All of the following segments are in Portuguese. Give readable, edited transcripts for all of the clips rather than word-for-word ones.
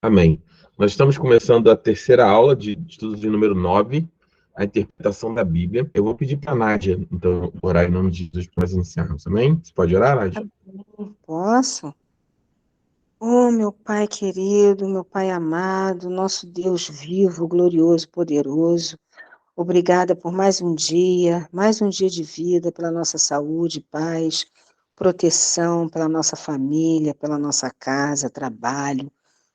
Amém. Nós estamos começando a terceira aula de estudo de número 9, a interpretação da Bíblia. Eu vou pedir para a Nádia, então, orar em nome de Jesus para nós iniciarmos. Amém? Você pode orar, Nádia? Posso? Oh, meu Pai querido, meu Pai amado, nosso Deus vivo, glorioso, poderoso, obrigada por mais um dia de vida, pela nossa saúde, paz, proteção, pela nossa família, pela nossa casa, trabalho,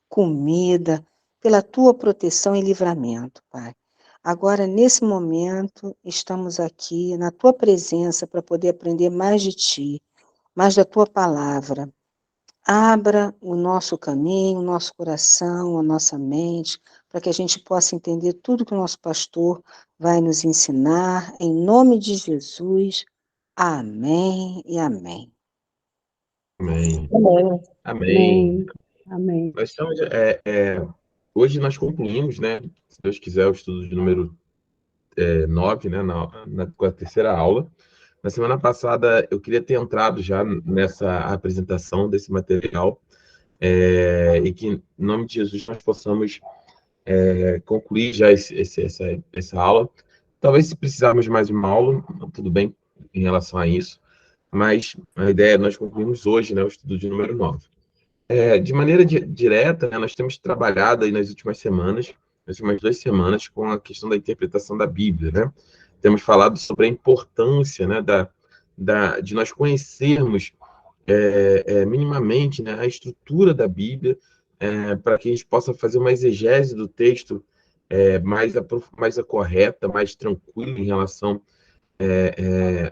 comida, pela tua proteção e livramento, Pai. Agora, nesse momento, estamos aqui na tua presença para poder aprender mais de ti, mais da tua palavra. Abra o nosso caminho, o nosso coração, a nossa mente, para que a gente possa entender tudo que o nosso pastor vai nos ensinar. Em nome de Jesus. Amém e amém. Amém. Amém. Amém. Amém. Nós estamos, hoje nós concluímos, né, se Deus quiser, o estudo de número 9, né, com a terceira aula. Na semana passada, eu queria ter entrado já nessa apresentação desse material, e que, em nome de Jesus, nós possamos concluir já essa aula. Talvez se precisarmos de mais uma aula, tudo bem em relação a isso, mas a ideia é nós concluirmos hoje, né, o estudo de número 9. De maneira direta, né, nós temos trabalhado aí nas últimas semanas, nas últimas 2 semanas, com a questão da interpretação da Bíblia, né? Temos falado sobre a importância, né, de nós conhecermos minimamente, né, a estrutura da Bíblia, para que a gente possa fazer uma exegese do texto mais correta, mais tranquila em relação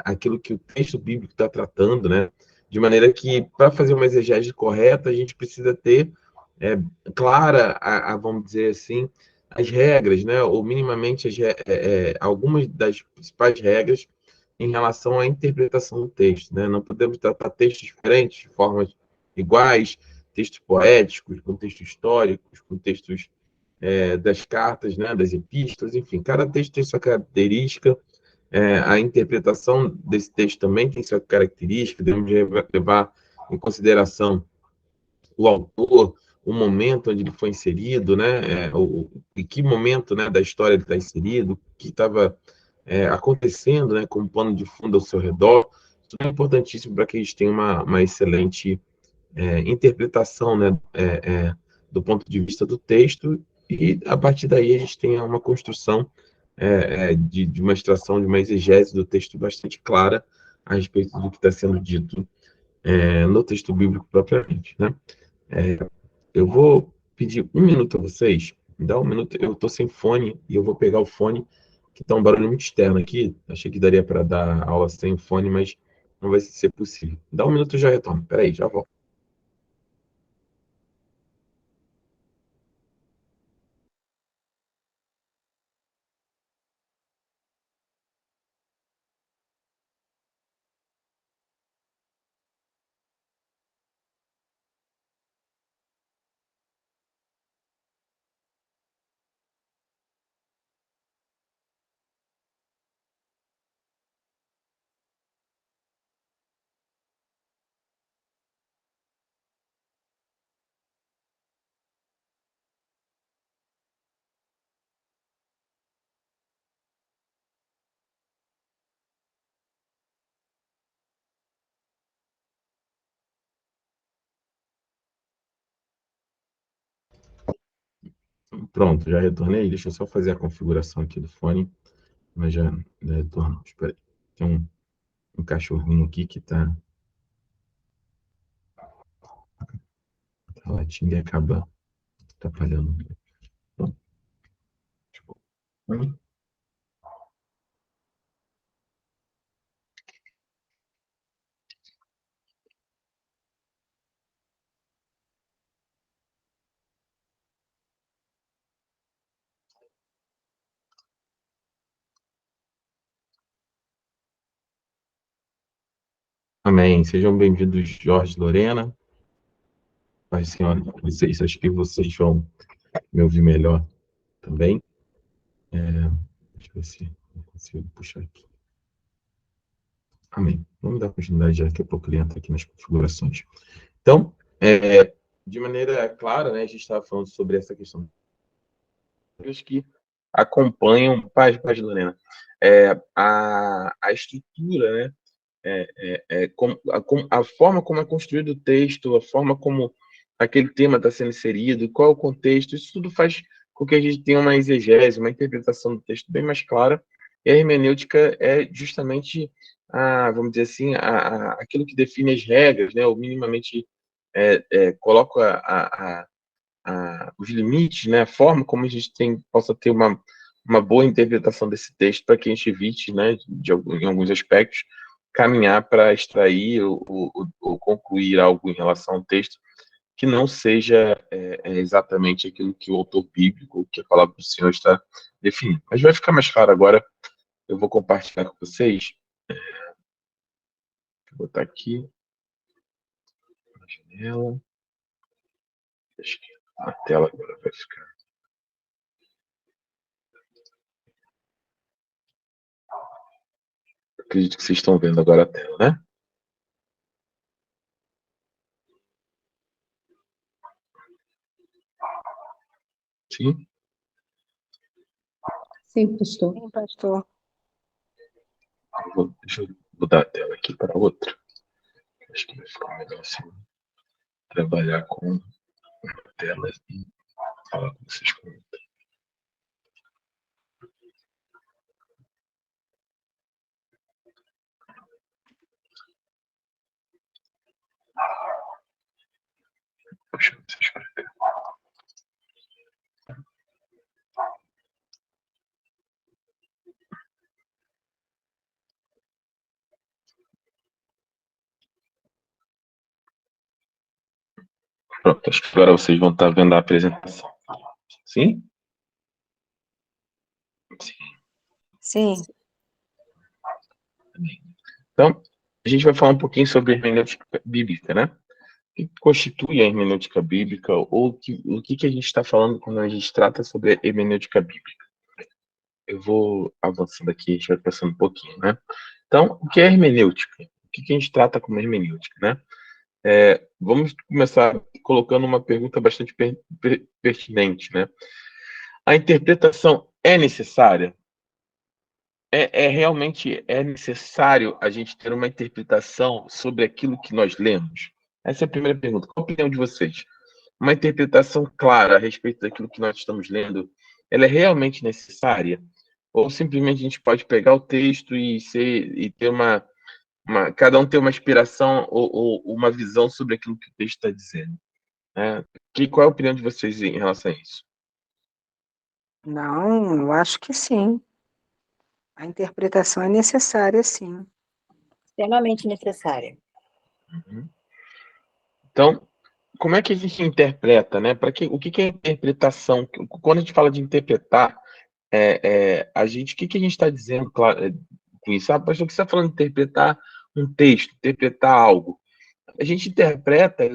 àquilo que o texto bíblico está tratando, né? De maneira que, para fazer uma exegese correta, a gente precisa ter é, clara, vamos dizer assim, as regras, né? Ou minimamente algumas das principais regras em relação à interpretação do texto, né? Não podemos tratar textos diferentes de formas iguais, textos poéticos, com textos históricos, com textos das cartas, né? Das epístolas, enfim, cada texto tem sua característica. A interpretação desse texto também tem sua característica, devemos levar em consideração o autor, o momento onde ele foi inserido, né? Em que momento, né, da história ele está inserido, o que estava acontecendo, né, como pano de fundo ao seu redor. Isso é importantíssimo para que a gente tenha uma excelente interpretação, né, do ponto de vista do texto, e a partir daí a gente tenha uma construção de uma extração, de uma exegese do texto bastante clara a respeito do que está sendo dito no texto bíblico propriamente, né? Eu vou pedir um minuto a vocês, me dá um minuto, eu estou sem fone e eu vou pegar o fone, que está um barulho muito externo aqui, achei que daria para dar aula sem fone, mas não vai ser possível. Dá um minuto e já retorno, peraí, já volto. Pronto, já retornei. Deixa eu só fazer a configuração aqui do fone, mas já retornou. Espera aí. Tem um cachorrinho aqui que tá latindo e acaba atrapalhando. Pronto. Amém. Sejam bem-vindos, Jorge e Lorena. Pai Senhor, vocês, acho que vocês vão me ouvir melhor também. Deixa eu ver se eu consigo puxar aqui. Amém. Vamos dar continuidade, já daqui a pouco ele entra aqui nas configurações. Então, de maneira clara, né, a gente estava falando sobre essa questão que acompanham, paz, Lorena, a estrutura, né, a forma como é construído o texto, a forma como aquele tema está sendo inserido, qual é o contexto, isso tudo faz com que a gente tenha uma exegese, uma interpretação do texto bem mais clara, e a hermenêutica é justamente, vamos dizer assim, aquilo que define as regras, né, ou minimamente coloca os limites, né, a forma como a gente possa ter uma boa interpretação desse texto para que a gente evite, né, em alguns aspectos, caminhar para extrair ou concluir algo em relação ao texto que não seja exatamente aquilo que o autor bíblico, que a palavra do Senhor está definindo. Mas vai ficar mais claro agora, eu vou compartilhar com vocês. Vou botar aqui na janela. Acho que a tela agora vai ficar. Acredito que vocês estão vendo agora a tela, né? Sim? Sim, pastor. Sim, pastor. Deixa eu mudar a tela aqui para outra. Acho que vai ficar melhor assim. Trabalhar com telas e falar com vocês com outra. Puxa, vocês para cá. Pronto, acho que agora vocês vão estar vendo a apresentação. Sim? Sim. Sim. Então, a gente vai falar um pouquinho sobre a hermenêutica bíblica, né? O que constitui a hermenêutica bíblica ou o que a gente está falando quando a gente trata sobre a hermenêutica bíblica? Eu vou avançando aqui, a gente vai passando um pouquinho, né? Então, o que é hermenêutica? O que a gente trata como hermenêutica, né? Vamos começar colocando uma pergunta bastante pertinente, né? A interpretação é necessária? Realmente necessário a gente ter uma interpretação sobre aquilo que nós lemos? Essa é a primeira pergunta. Qual a opinião de vocês? Uma interpretação clara a respeito daquilo que nós estamos lendo, ela é realmente necessária? Ou simplesmente a gente pode pegar o texto e ter cada um ter uma inspiração ou uma visão sobre aquilo que o texto está dizendo, né? Qual é a opinião de vocês em relação a isso? Não, eu acho que sim. A interpretação é necessária, sim. Extremamente necessária. Uhum. Então, como é que a gente interpreta, né? O que é interpretação? Quando a gente fala de interpretar, o que a gente está dizendo com isso? Pastor, o que você está falando de interpretar um texto, interpretar algo? A gente interpreta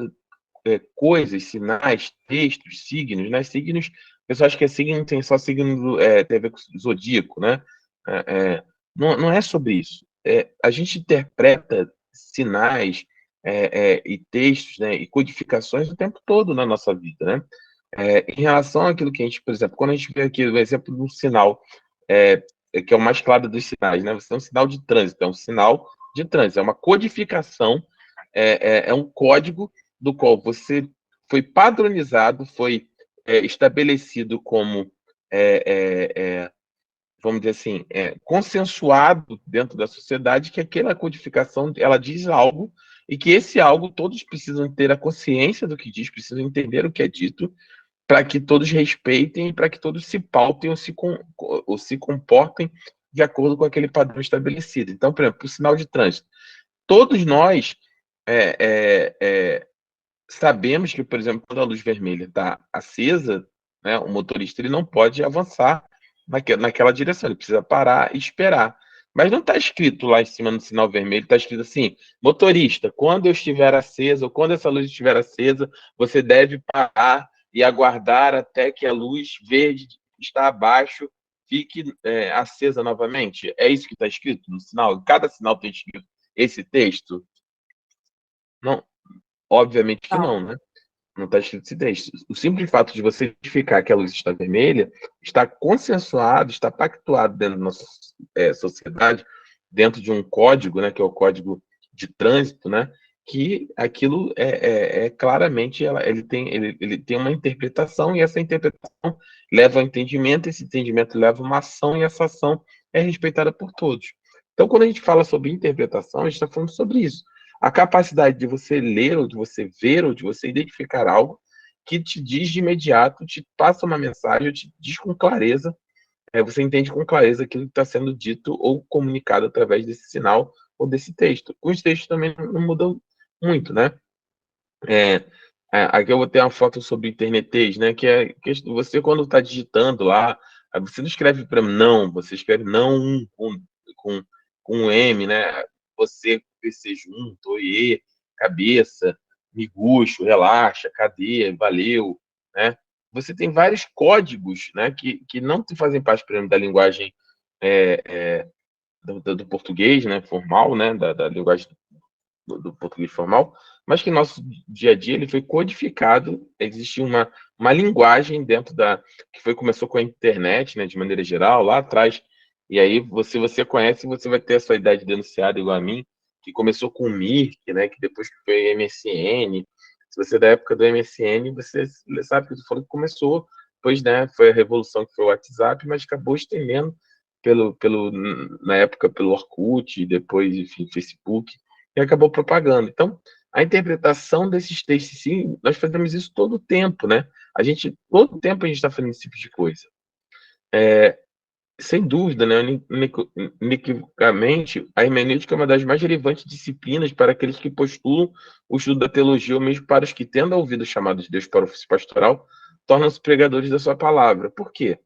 coisas, sinais, textos, signos, né? Signos, o pessoal acha que signo tem só signo, tem a ver com o zodíaco, né? Não é sobre isso. A gente interpreta sinais e textos, né? E codificações o tempo todo na nossa vida, né? Em relação àquilo que a gente, por exemplo, quando a gente vê aqui o exemplo de um sinal, que é o mais claro dos sinais, né? Você tem um sinal de trânsito, é um sinal de trânsito, é uma codificação, é um código do qual você foi padronizado, foi estabelecido como, vamos dizer assim, consensuado dentro da sociedade que aquela codificação ela diz algo e que esse algo todos precisam ter a consciência do que diz, precisam entender o que é dito, para que todos respeitem e para que todos se pautem ou se comportem de acordo com aquele padrão estabelecido. Então, por exemplo, o sinal de trânsito. Todos nós é, é, é, sabemos que, por exemplo, quando a luz vermelha está acesa, né, o motorista ele não pode avançar naquela direção, ele precisa parar e esperar. Mas não está escrito lá em cima no sinal vermelho, está escrito assim: motorista, quando eu estiver acesa, ou quando essa luz estiver acesa, você deve parar e aguardar até que a luz verde está abaixo fique acesa novamente. É isso que está escrito no sinal? Cada sinal tem escrito esse texto? Não, obviamente que Não. não, né? Não está escrito esse texto. O simples fato de você identificar que a luz está vermelha está consensuado, está pactuado dentro da nossa sociedade, dentro de um código, né, que é o código de trânsito, né, que aquilo claramente ele tem uma interpretação, e essa interpretação leva ao entendimento, esse entendimento leva a uma ação, e essa ação é respeitada por todos. Então, quando a gente fala sobre interpretação, a gente está falando sobre isso. A capacidade de você ler, ou de você ver, ou de você identificar algo que te diz de imediato, te passa uma mensagem, te diz com clareza, você entende com clareza aquilo que está sendo dito ou comunicado através desse sinal ou desse texto. Os textos também não mudam muito, né? Aqui eu vou ter uma foto sobre internetês, né? Que você, quando está digitando lá, você não escreve para não, você escreve não com, com um M, né? Você, PC junto, oiê, cabeça, miguxo, relaxa, cadê, valeu, né? Você tem vários códigos, né? Que não fazem parte, por exemplo, da linguagem do português, né? Formal, né? Da linguagem do português formal, mas que nosso dia a dia ele foi codificado. Existe uma linguagem dentro começou com a internet, né, de maneira geral, lá atrás, e aí você conhece, você vai ter a sua idade denunciada igual a mim, que começou com o Mirk, né, que depois foi MSN. Se você é da época do MSN, você sabe que eu tô falando que começou, depois, né, foi a revolução que foi o WhatsApp, mas acabou estendendo na época pelo Orkut, depois, enfim, Facebook, e acabou propagando. Então, a interpretação desses textos, sim, nós fazemos isso todo o tempo, né? Todo o tempo a gente está fazendo esse tipo de coisa. Sem dúvida, né? Inequivocamente, a hermenêutica é uma das mais relevantes disciplinas para aqueles que postulam o estudo da teologia, ou mesmo para os que, tendo ouvido o chamado de Deus para o ofício pastoral, tornam-se pregadores da sua palavra. Por quê?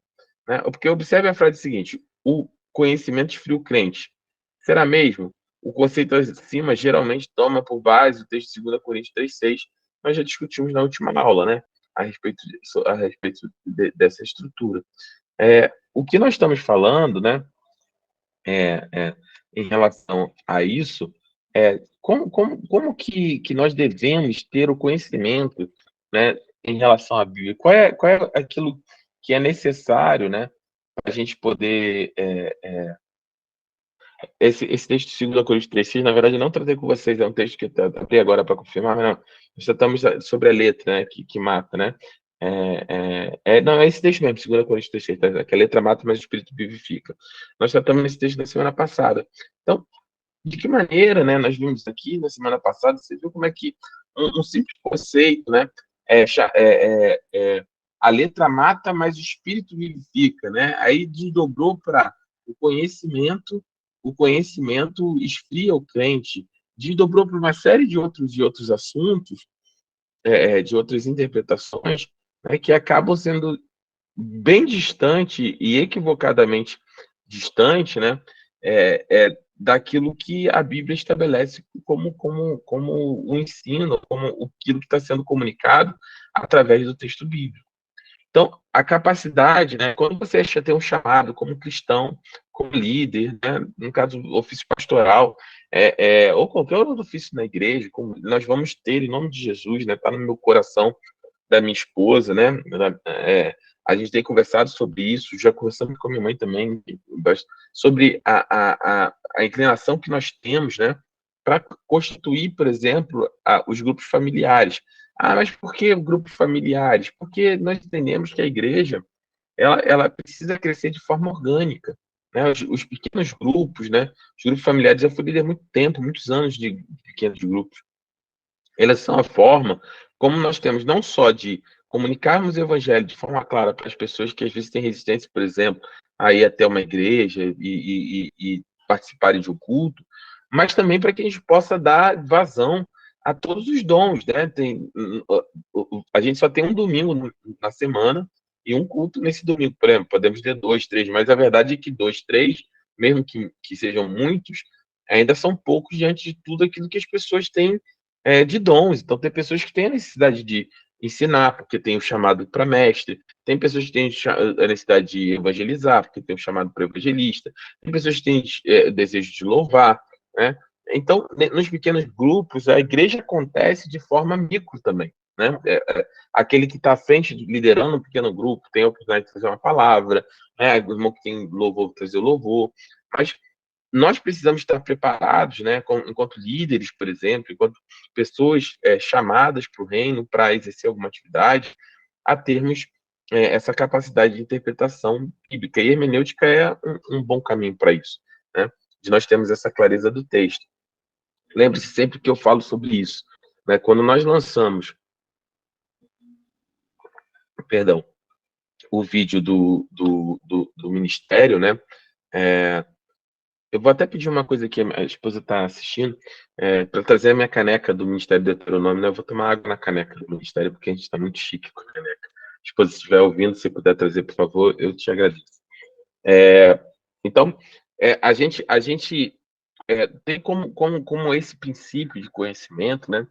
Porque observe a frase seguinte: o conhecimento esfria o crente. Será mesmo? O conceito acima geralmente toma por base o texto de 2 Coríntios 3,6. Nós já discutimos na última aula, né? A respeito dessa estrutura. O que nós estamos falando, né? Em relação a isso, como que nós devemos ter o conhecimento, né? Em relação à Bíblia? Qual é aquilo que é necessário, né? Para a gente poder esse texto de 2 Coríntios 3,6, na verdade, eu não tratei com vocês, é um texto que eu abri agora para confirmar, mas não. Nós tratamos sobre a letra, né, que mata, né? Não, é esse texto mesmo, 2 Coríntios 3,6, tá? Que a letra mata, mas o espírito vivifica. Nós tratamos nesse texto na semana passada. Então, de que maneira, né, nós vimos aqui na semana passada, você viu como é que um simples conceito, né, a letra mata, mas o espírito vivifica, né? Aí desdobrou para o conhecimento esfria o crente, desdobrou para uma série de outros assuntos, de outras interpretações, né, que acabam sendo bem distante e equivocadamente distante, né, daquilo que a Bíblia estabelece como o ensino, como aquilo que está sendo comunicado através do texto bíblico. Então, a capacidade, né, quando você tem um chamado como cristão, como líder, né, no caso do ofício pastoral, ou qualquer outro ofício na igreja, como nós vamos ter, em nome de Jesus, né, está no meu coração, da minha esposa, né, a gente tem conversado sobre isso, já conversamos com a minha mãe também, sobre a inclinação que nós temos, né, para constituir, por exemplo, os grupos familiares. Mas por que grupos familiares? Porque nós entendemos que a igreja ela precisa crescer de forma orgânica, né? Os pequenos grupos, né? Os grupos familiares, eu fui líder há muito tempo, muitos anos de pequenos grupos. Elas são a forma como nós temos não só de comunicarmos o evangelho de forma clara para as pessoas que às vezes têm resistência, por exemplo, a ir até uma igreja e participarem de um culto, mas também para que a gente possa dar vazão a todos os dons, né? A gente só tem um domingo na semana e um culto nesse domingo, por exemplo, podemos ter 2, 3, mas a verdade é que 2, 3, mesmo que sejam muitos, ainda são poucos diante de tudo aquilo que as pessoas têm de dons. Então, tem pessoas que têm a necessidade de ensinar, porque tem o chamado para mestre, tem pessoas que têm a necessidade de evangelizar, porque tem o chamado para evangelista, tem pessoas que têm desejo de louvar, né? Então, nos pequenos grupos, a igreja acontece de forma micro também. né? Aquele que está à frente, liderando um pequeno grupo, tem a oportunidade de fazer uma palavra, né? O irmão que tem louvor, trazer o louvor. Mas nós precisamos estar preparados, né? Enquanto líderes, por exemplo, enquanto pessoas chamadas para o reino para exercer alguma atividade, a termos essa capacidade de interpretação bíblica. E a hermenêutica é um bom caminho para isso, né? De nós termos essa clareza do texto. Lembre-se sempre que eu falo sobre isso, né? Quando nós lançamos, perdão, o vídeo do ministério, né? Eu vou até pedir uma coisa que a esposa está assistindo, para trazer a minha caneca do Ministério do Deuteronômio, né? Eu vou tomar água na caneca do Ministério, porque a gente está muito chique com a caneca. Esposa, se estiver ouvindo, se puder trazer, por favor, eu te agradeço. Então, a gente tem como esse princípio de conhecimento, né?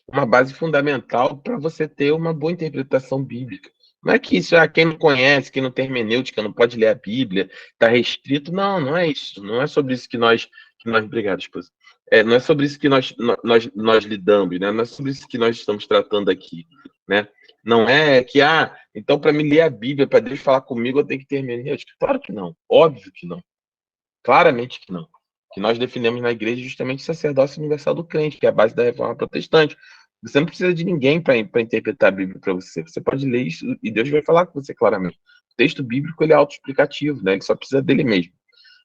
Uma base fundamental para você ter uma boa interpretação bíblica. Não é que isso, quem não conhece, quem não tem hermenêutica, não pode ler a Bíblia, está restrito. Não, não é isso. Não é sobre isso que nós obrigado, esposa. Não é sobre isso que nós lidamos, né? Não é sobre isso que nós estamos tratando aqui, né? Não é que, então para me ler a Bíblia, para Deus falar comigo, eu tenho que ter hermenêutica. Claro que não. Óbvio que não. Claramente que não. Que nós defendemos na igreja justamente o sacerdócio universal do crente, que é a base da reforma protestante. Você não precisa de ninguém para interpretar a Bíblia para você. Você pode ler isso e Deus vai falar com você claramente. O texto bíblico ele é autoexplicativo, né? Ele só precisa dele mesmo.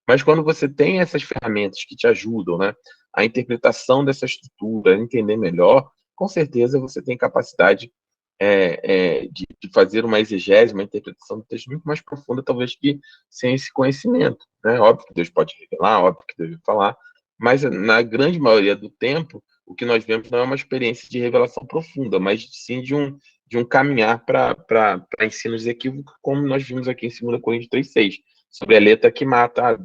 Mas quando você tem essas ferramentas que te ajudam, né, a interpretação dessa estrutura, a entender melhor, com certeza você tem capacidade de fazer uma exegese, uma interpretação do texto muito mais profunda, talvez que sem esse conhecimento, né? Óbvio que Deus pode revelar, óbvio que Deus vai falar, mas na grande maioria do tempo, o que nós vemos não é uma experiência de revelação profunda, mas sim de um caminhar para ensinos equívocos, como nós vimos aqui em 2 Coríntios 3,6, sobre a letra que mata.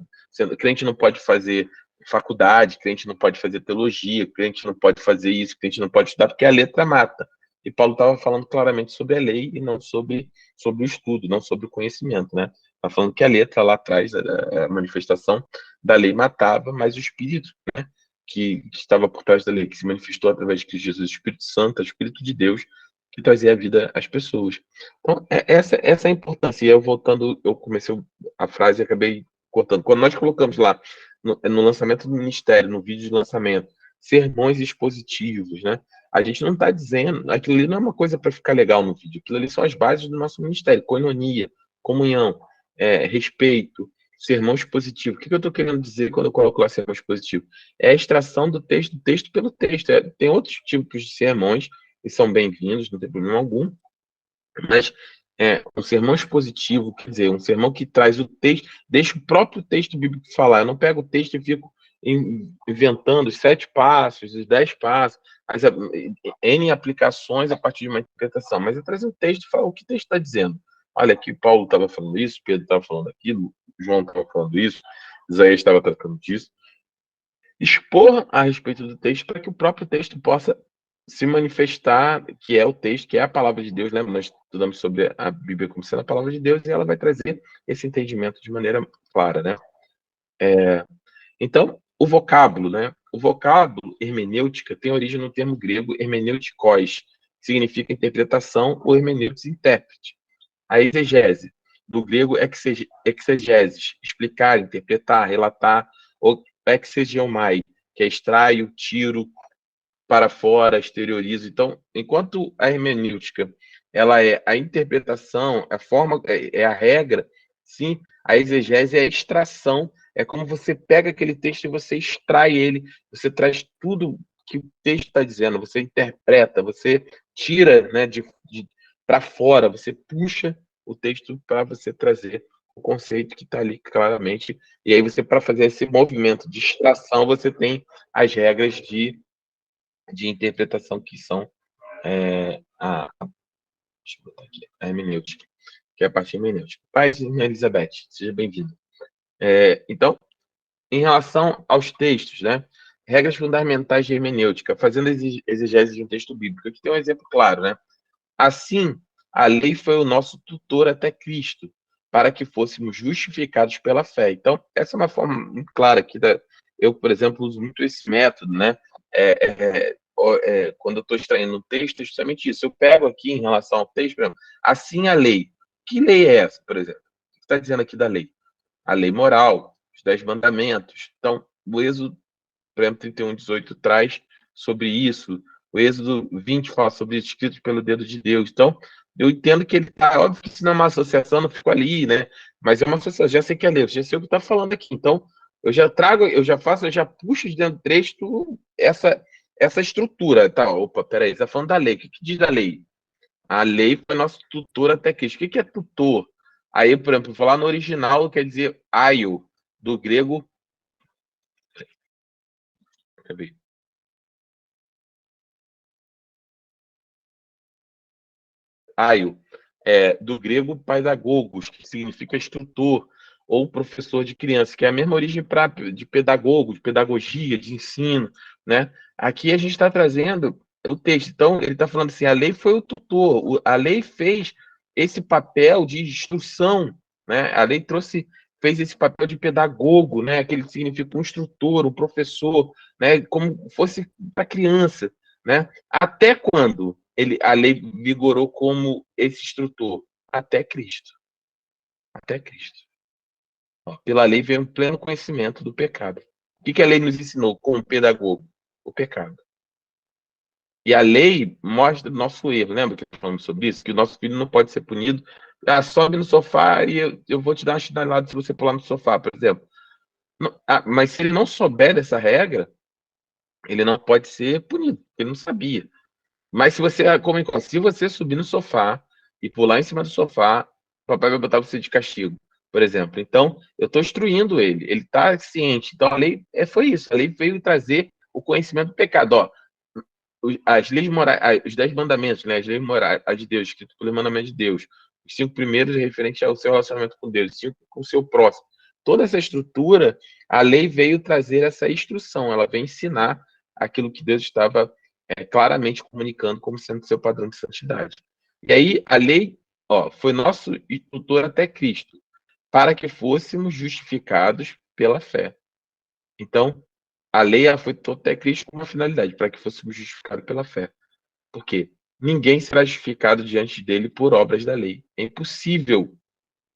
Crente não pode fazer faculdade, crente não pode fazer teologia, crente não pode fazer isso, crente não pode estudar, porque a letra mata. E Paulo estava falando claramente sobre a lei e não sobre o estudo, não sobre o conhecimento, né? Está falando que a letra lá atrás, a manifestação da lei matava, mas o Espírito, né, que estava por trás da lei, que se manifestou através de Cristo Jesus, o Espírito Santo, o Espírito de Deus, que trazia a vida às pessoas. Então, essa é a importância. E eu voltando, eu comecei a frase e acabei cortando. Quando nós colocamos lá, no lançamento do ministério, no vídeo de lançamento, sermões expositivos, né? A gente não está dizendo, aquilo ali não é uma coisa para ficar legal no vídeo, aquilo ali são as bases do nosso ministério: coinonia, comunhão, respeito, sermão expositivo. O que eu estou querendo dizer quando eu coloco lá sermão expositivo? É a extração do texto pelo texto. Tem outros tipos de sermões que são bem-vindos, não tem problema algum, mas um sermão expositivo, quer dizer, um sermão que traz o texto, deixa o próprio texto bíblico falar. Eu não pego o texto e fico inventando os 7 passos, os 10 passos, as N aplicações a partir de uma interpretação, mas eu trazer um texto e falar o que o texto está dizendo. Olha, aqui Paulo estava falando isso, Pedro estava falando aquilo, João estava falando isso, Isaías estava tratando disso. Expor a respeito do texto para que o próprio texto possa se manifestar, que é o texto, que é a palavra de Deus. Lembra? Nós estudamos sobre a Bíblia como sendo a palavra de Deus, e ela vai trazer esse entendimento de maneira clara, né? Então, o vocábulo, né? O vocábulo hermenêutica tem origem no termo grego hermeneutikos, que significa interpretação, ou hermenêuticos, intérprete. A exegese, do grego exegeses, explicar, interpretar, relatar, ou exegeomai, que é extraio, tiro para fora, exteriorizo. Então, enquanto a hermenêutica ela é a interpretação, a forma, é a regra, sim, a exegese é a extração, é como você pega aquele texto e você extrai ele, você traz tudo que o texto está dizendo, você interpreta, você tira, né, para fora, você puxa o texto para você trazer o conceito que está ali claramente, e aí você, para fazer esse movimento de extração, você tem as regras de interpretação que são deixa eu botar aqui, a hermenêutica, que é a parte hermenêutica. Paz, irmã Elizabeth, seja bem-vinda. Então, em relação aos textos, né? Regras fundamentais de hermenêutica, fazendo exegese de um texto bíblico. Aqui tem um exemplo claro, né? Assim, a lei foi o nosso tutor até Cristo, para que fôssemos justificados pela fé. Então, essa é uma forma muito clara aqui. Eu, por exemplo, uso muito esse método, né? quando eu estou extraindo um texto, é justamente isso. Eu pego aqui em relação ao texto, por exemplo, assim a lei. Que lei é essa, por exemplo? O que está dizendo aqui da lei? A lei moral, os 10 mandamentos. Então, o Êxodo, por exemplo, 31:18 traz sobre isso. O Êxodo 20 fala sobre isso, escrito pelo dedo de Deus. Então, eu entendo que ele está, óbvio que isso não é uma associação, não fico ali, né? Mas é uma associação, já sei que é lei, já sei o que está falando aqui. Então, eu já trago, eu já puxo de dentro do texto essa estrutura. Tá, opa, peraí, você está falando da lei. O que diz a lei? A lei foi nosso tutor até Cristo. O que é tutor? Aí, por exemplo, falar no original quer dizer aio, do grego. Quer ver? Aio, do grego paidagogos, que significa instrutor ou professor de criança, que é a mesma origem de pedagogo, de pedagogia, de ensino, né? Aqui a gente está trazendo o texto. Então, ele está falando assim, a lei foi o tutor, a lei fez esse papel de instrução, né? A lei fez esse papel de pedagogo, né? Que ele significa um instrutor, um professor, né? Como fosse para criança, né? Até quando a lei vigorou como esse instrutor? Até Cristo. Até Cristo. Ó, pela lei veio um pleno conhecimento do pecado. O que a lei nos ensinou como pedagogo? O pecado. E a lei mostra o nosso erro. Lembra que falamos sobre isso? Que o nosso filho não pode ser punido. Ah, sobe no sofá e eu vou te dar uma chinelada se você pular no sofá, por exemplo. Mas se ele não souber dessa regra, ele não pode ser punido. Ele não sabia. Mas se você subir no sofá e pular em cima do sofá, o papai vai botar você de castigo, por exemplo. Então, eu estou instruindo ele, ele está ciente. Então, a lei foi isso. A lei veio trazer o conhecimento do pecado. Ó, as leis morais, os 10 mandamentos, né, as leis morais, as de Deus, escrito pelo mandamento de Deus. Os 5 primeiros referentes ao seu relacionamento com Deus, os 5 com o seu próximo. Toda essa estrutura, a lei veio trazer essa instrução, ela vem ensinar aquilo que Deus estava claramente comunicando como sendo seu padrão de santidade. E aí, a lei, foi nosso instrutor até Cristo, para que fôssemos justificados pela fé. Então, a lei foi até Cristo com uma finalidade, para que fôssemos justificados pela fé. Por quê? Ninguém será justificado diante dele por obras da lei. É impossível.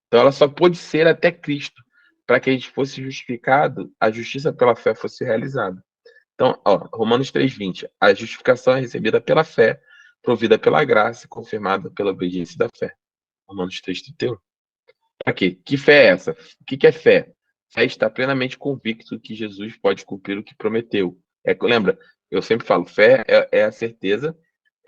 Então, ela só pôde ser até Cristo, para que a gente fosse justificado, a justiça pela fé fosse realizada. Então, Romanos 3:20. A justificação é recebida pela fé, provida pela graça, confirmada pela obediência da fé. Romanos 3:31. Para quê? Que fé é essa? O que é fé? Fé está plenamente convicto que Jesus pode cumprir o que prometeu. Lembra, eu sempre falo, fé é a certeza,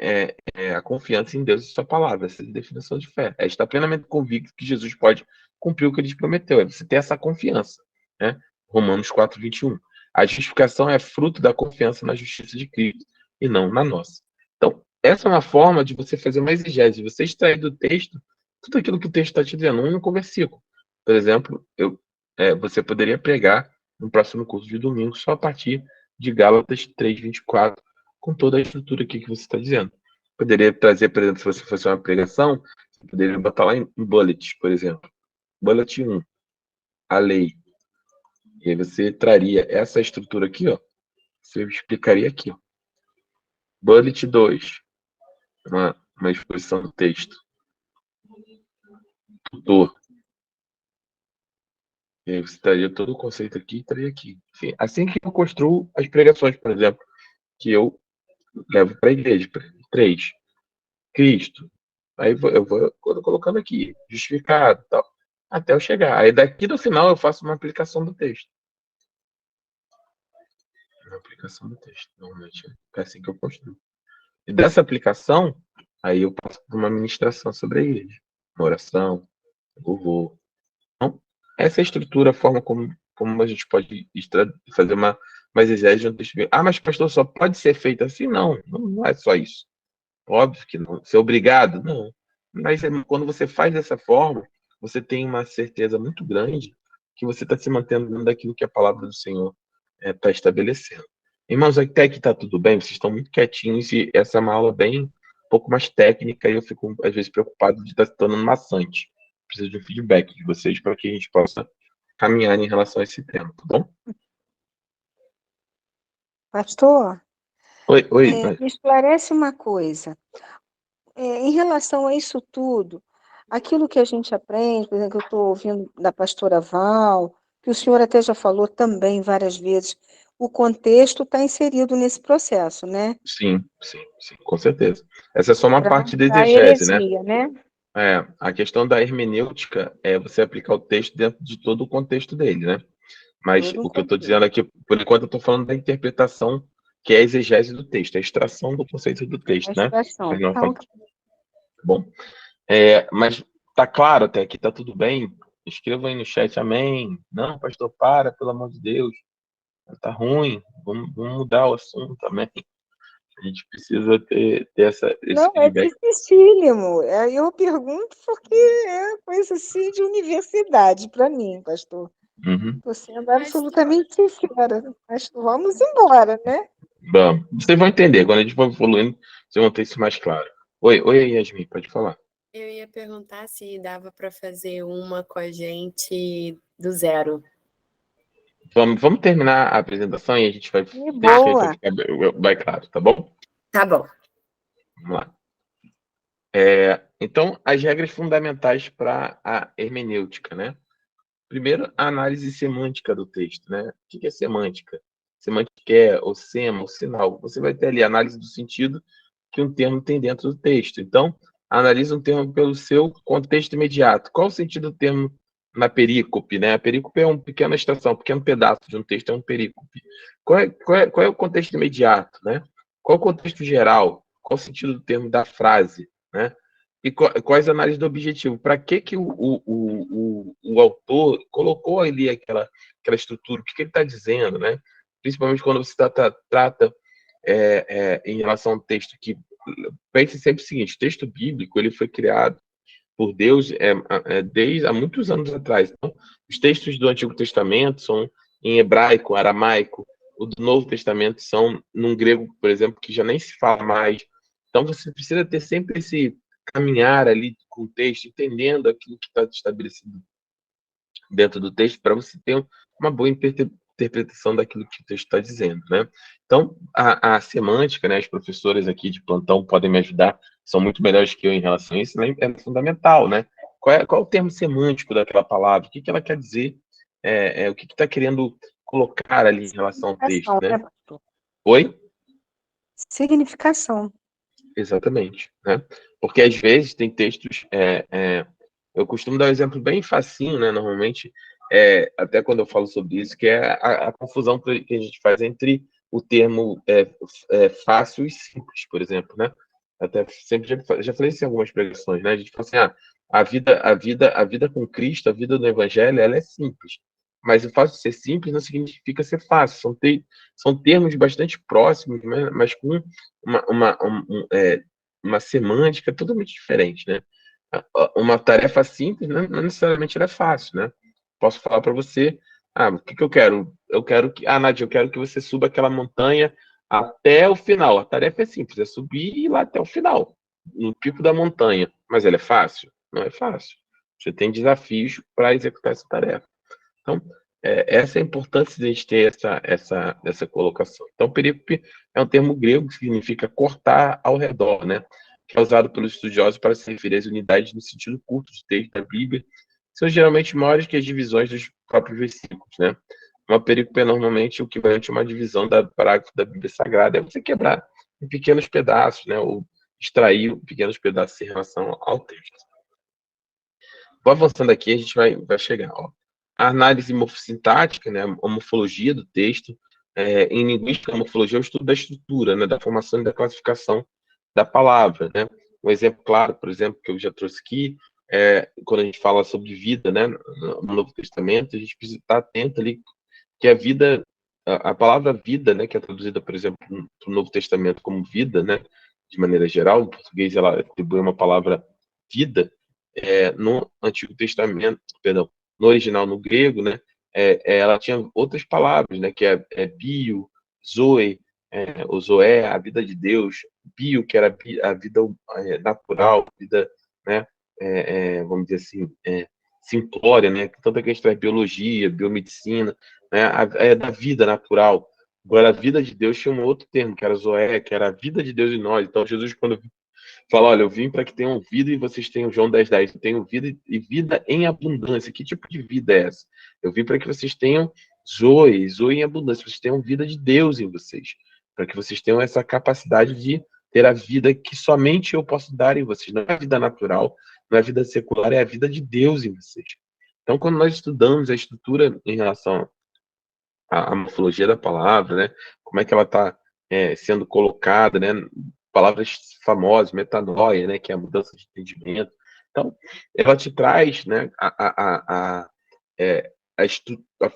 é a confiança em Deus e sua palavra. Essa é a definição de fé. É estar plenamente convicto que Jesus pode cumprir o que ele prometeu. É você ter essa confiança. Né? Romanos 4:21. A justificação é fruto da confiança na justiça de Cristo e não na nossa. Então, essa é uma forma de você fazer uma exegese, de você extrair do texto tudo aquilo que o texto está te dizendo, um único versículo. Por exemplo, você poderia pregar no próximo curso de domingo só a partir de Gálatas 3:24, com toda a estrutura aqui que você está dizendo. Poderia trazer, por exemplo, se você fosse uma pregação, você poderia botar lá em bullets, por exemplo. Bullet 1, a lei. E aí você traria essa estrutura aqui, ó. Você explicaria aqui, ó. Bullet 2, uma exposição do texto. Tutor. E aí você traria todo o conceito aqui e traria aqui. Enfim, assim que eu construo as pregações, por exemplo, que eu levo para a igreja. 3. Cristo. Aí eu vou colocando aqui, justificado, tal, até eu chegar. Aí daqui do final eu faço uma aplicação do texto. Uma aplicação do texto. Normalmente é assim que eu construo. E dessa aplicação, aí eu passo por uma ministração sobre a igreja. Uma oração, louvor. Então, essa é a estrutura, a forma como a gente pode fazer uma exegese de um texto. Ah, mas pastor, só pode ser feito assim? Não, não é só isso. Óbvio que não. Ser obrigado? Não. Mas quando você faz dessa forma, você tem uma certeza muito grande que você está se mantendo dentro daquilo que a palavra do Senhor está estabelecendo. Irmãos, até que está tudo bem, vocês estão muito quietinhos e essa é uma aula bem um pouco mais técnica e eu fico, às vezes, preocupado de estar se tornando maçante. Preciso de um feedback de vocês para que a gente possa caminhar em relação a esse tema, tá bom? Pastor, Oi, oi. Me esclarece uma coisa. Em relação a isso tudo, aquilo que a gente aprende, por exemplo, que eu estou ouvindo da pastora Val, que o senhor até já falou também várias vezes, o contexto está inserido nesse processo, né? Sim, sim, sim, com certeza. Essa é só uma Para não parte da dar exegese, né? heresia, né? A questão da hermenêutica é você aplicar o texto dentro de todo o contexto dele, né? Mas Todo um o que eu estou contexto. dizendo aqui, por enquanto, eu estou falando da interpretação, que é a exegese do texto, a extração do conceito do A texto, né? Mas extração. não Tá, falo. ok. Bom, mas tá claro até aqui, tá tudo bem? Escreva aí no chat, amém. Não, pastor, pelo amor de Deus. Tá ruim, vamos mudar o assunto também. A gente precisa ter esse Não, é feedback. dificílimo. Eu pergunto porque é coisa assim de universidade para mim, pastor. Uhum. Estou sendo absolutamente sincera. Mas vamos embora, né? Bom, vocês vão entender, quando a gente for evoluindo, vocês vão ter isso mais claro. Oi, Yasmin, pode falar. Eu ia perguntar se dava para fazer uma com a gente do zero. Vamos terminar a apresentação e a gente vai Que deixar para boa. ficar bem claro, tá bom? Tá bom. Vamos lá. Então, as regras fundamentais para a hermenêutica, né? Primeiro, a análise semântica do texto, né? O que é semântica? Semântica é o sema, o sinal. Você vai ter ali a análise do sentido que um termo tem dentro do texto. Então, analisa um termo pelo seu contexto imediato. Qual o sentido do termo na perícope, né? A perícope é uma pequena extração, um pequeno pedaço de um texto, é um perícope. Qual é o contexto imediato, né? Qual o contexto geral? Qual o sentido do termo da frase, né? E quais análises do objetivo? Para que o autor colocou ali aquela estrutura? O que ele está dizendo, né? Principalmente quando você trata em relação a um texto que pense sempre o seguinte: o texto bíblico ele foi criado por Deus desde há muitos anos atrás. Então, os textos do Antigo Testamento são em hebraico, aramaico. O do Novo Testamento são num grego, por exemplo, que já nem se fala mais. Então, você precisa ter sempre esse caminhar ali com o texto, entendendo aquilo que está estabelecido dentro do texto, para você ter uma boa interpretação daquilo que o texto está dizendo, né? Então, a semântica, né, as professoras aqui de plantão podem me ajudar, são muito melhores que eu em relação a isso, né? É fundamental, né? Qual é o termo semântico daquela palavra? O que ela quer dizer? O que está querendo colocar ali em relação ao texto, Significação, né? né, pastor? Oi? Significação. Exatamente, né? Porque às vezes tem textos, eu costumo dar um exemplo bem facinho, né? Normalmente, até quando eu falo sobre isso, que é a confusão que a gente faz entre o termo fácil e simples, por exemplo, né? Até sempre já falei isso em algumas pregações, né? A gente fala assim, a vida com Cristo, a vida do Evangelho, ela é simples. Mas o fato de ser simples não significa ser fácil. São termos bastante próximos, né? Mas com uma semântica totalmente diferente, né? Uma tarefa simples não necessariamente ela é fácil, né? Posso falar para você, o que eu quero? Nádia, eu quero que você suba aquela montanha até o final. A tarefa é simples, é subir e ir lá até o final, no pico da montanha. Mas ela é fácil? Não é fácil. Você tem desafios para executar essa tarefa. Então, essa é a importância de a gente ter essa colocação. Então, perícope é um termo grego que significa cortar ao redor, né? Que é usado pelos estudiosos para se referir às unidades no sentido curto de texto da Bíblia, são geralmente maiores que as divisões dos próprios versículos, né? Uma perícope é normalmente o equivalente a uma divisão da parágrafo da Bíblia Sagrada, é você quebrar em pequenos pedaços, né? Ou extrair pequenos pedaços em relação ao texto. Vou avançando aqui, a gente vai chegar. Ó. A análise morfossintática, né, a morfologia do texto. Em linguística, a morfologia é o estudo da estrutura, né, da formação e da classificação da palavra. Né? Um exemplo claro, por exemplo, que eu já trouxe aqui, quando a gente fala sobre vida, né, no Novo Testamento, a gente precisa estar atento ali que a vida, a palavra vida, né, que é traduzida, por exemplo, no Novo Testamento como vida, né, de maneira geral, em português ela atribui uma palavra vida, no Antigo Testamento, perdão, no original, no grego, né, ela tinha outras palavras, né, que é bio, zoe, o zoé, a vida de Deus, bio, que era a vida natural, vida, né, vamos dizer assim, simplória, né, tanto que a gente traz biologia, biomedicina, né, da vida natural. Agora, a vida de Deus tinha um outro termo, que era Zoé, que era a vida de Deus em nós. Então, Jesus, quando fala, olha, eu vim para que tenham vida e vocês tenham, João 10:10, eu tenho vida e vida em abundância. Que tipo de vida é essa? Eu vim para que vocês tenham Zoe em abundância, vocês tenham vida de Deus em vocês, para que vocês tenham essa capacidade de ter a vida que somente eu posso dar em vocês. Não é a vida natural, não é a vida secular, é a vida de Deus em vocês. Então, quando nós estudamos a estrutura em relação à morfologia da palavra, né, como é que ela está sendo colocada, né, palavras famosas, metanoia, né, que é a mudança de entendimento. Então, ela te traz, né, a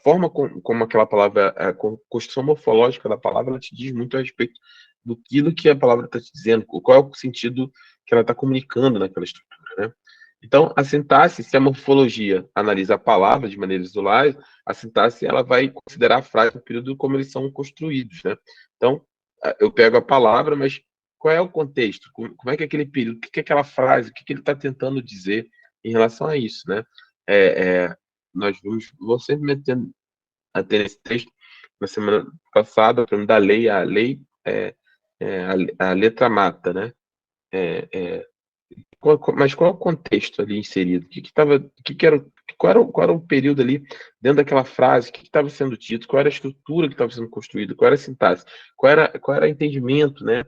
forma como aquela palavra, a construção morfológica da palavra, ela te diz muito a respeito do que a palavra está te dizendo, qual é o sentido que ela está comunicando naquela estrutura, né? Então, a sintaxe, se a morfologia analisa a palavra de maneira isolada, a sintaxe ela vai considerar a frase no período como eles são construídos, né? Então, eu pego a palavra, mas qual é o contexto? Como é que é aquele período? O que é aquela frase? O que ele está tentando dizer em relação a isso, né? Nós vou sempre metendo até nesse texto, na semana passada, para me dar a lei, a letra mata, né? Mas qual é o contexto ali inserido? O que estava, qual era o período ali dentro daquela frase? O que estava sendo dito? Qual era a estrutura que estava sendo construída? Qual era a sintaxe? Qual era o entendimento, né?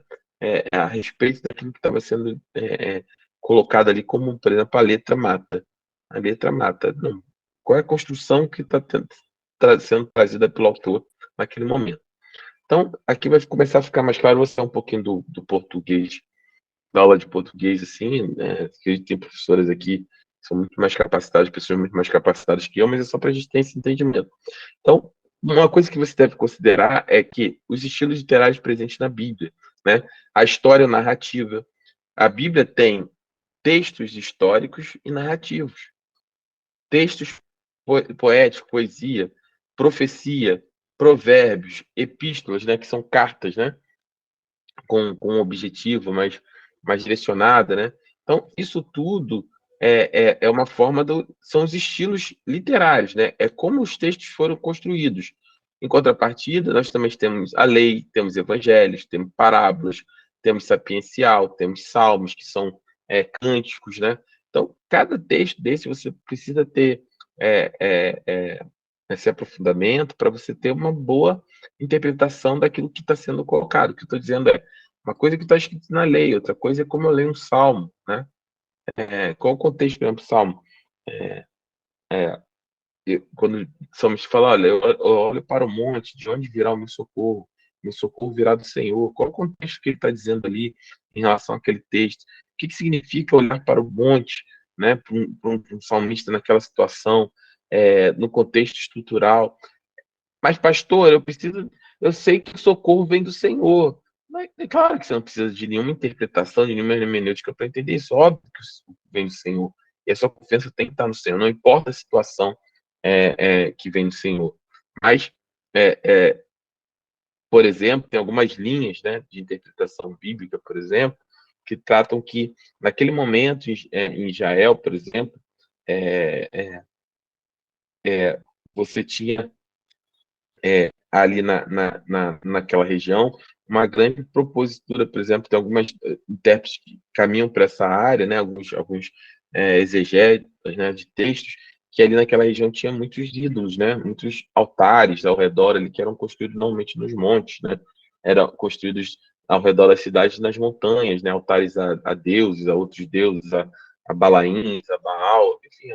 A respeito daquilo que estava sendo colocado ali como, por exemplo, a letra mata. A letra mata. Não. Qual é a construção que está sendo trazida pelo autor naquele momento? Então, aqui vai começar a ficar mais claro. Você é um pouquinho do português, da aula de português, assim, né? Que a gente tem professoras aqui que são muito mais capacitadas, pessoas muito mais capacitadas que eu, mas é só para a gente ter esse entendimento. Então, uma coisa que você deve considerar é que os estilos literários presentes na Bíblia, né? A história narrativa. A Bíblia tem textos históricos e narrativos. Textos poéticos, poesia, profecia, provérbios, epístolas, né? Que são cartas, né? Com um objetivo mais direcionada, né? Então, isso tudo é uma forma são os estilos literários, né? É como os textos foram construídos. Em contrapartida, nós também temos a lei, temos evangelhos, temos parábolas, temos sapiencial, temos salmos, que são cânticos, né? Então, cada texto desse você precisa ter é, é, é, esse aprofundamento para você ter uma boa interpretação daquilo que está sendo colocado. O que eu estou dizendo uma coisa que está escrito na lei, outra coisa é como eu leio um salmo, né? Qual o contexto, por exemplo, do salmo? Quando o salmista fala, olha, eu olho para o monte, de onde virá o meu socorro virá do Senhor. Qual o contexto que ele está dizendo ali em relação àquele texto? O que significa olhar para o monte, né, para um salmista naquela situação, no contexto estrutural? Mas, pastor, eu sei que o socorro vem do Senhor. Mas é claro que você não precisa de nenhuma interpretação, de nenhuma hermenêutica para entender isso. Óbvio que o socorro vem do Senhor. E a sua confiança tem que estar no Senhor. Não importa a situação que vem do Senhor. Mas, é, é, por exemplo, tem algumas linhas, né, de interpretação bíblica, por exemplo, que tratam que, naquele momento, em Israel, por exemplo, é, é, você tinha ali naquela região, uma grande propositura, por exemplo, tem algumas intérpretes que caminham para essa área, né, alguns exegéticos, né, de textos, que ali naquela região tinha muitos ídolos, né, muitos altares ao redor ali, que eram construídos normalmente nos montes, né, eram construídos ao redor das cidades nas montanhas, né, altares a deuses, a outros deuses, a Balaíns, a Baal, enfim.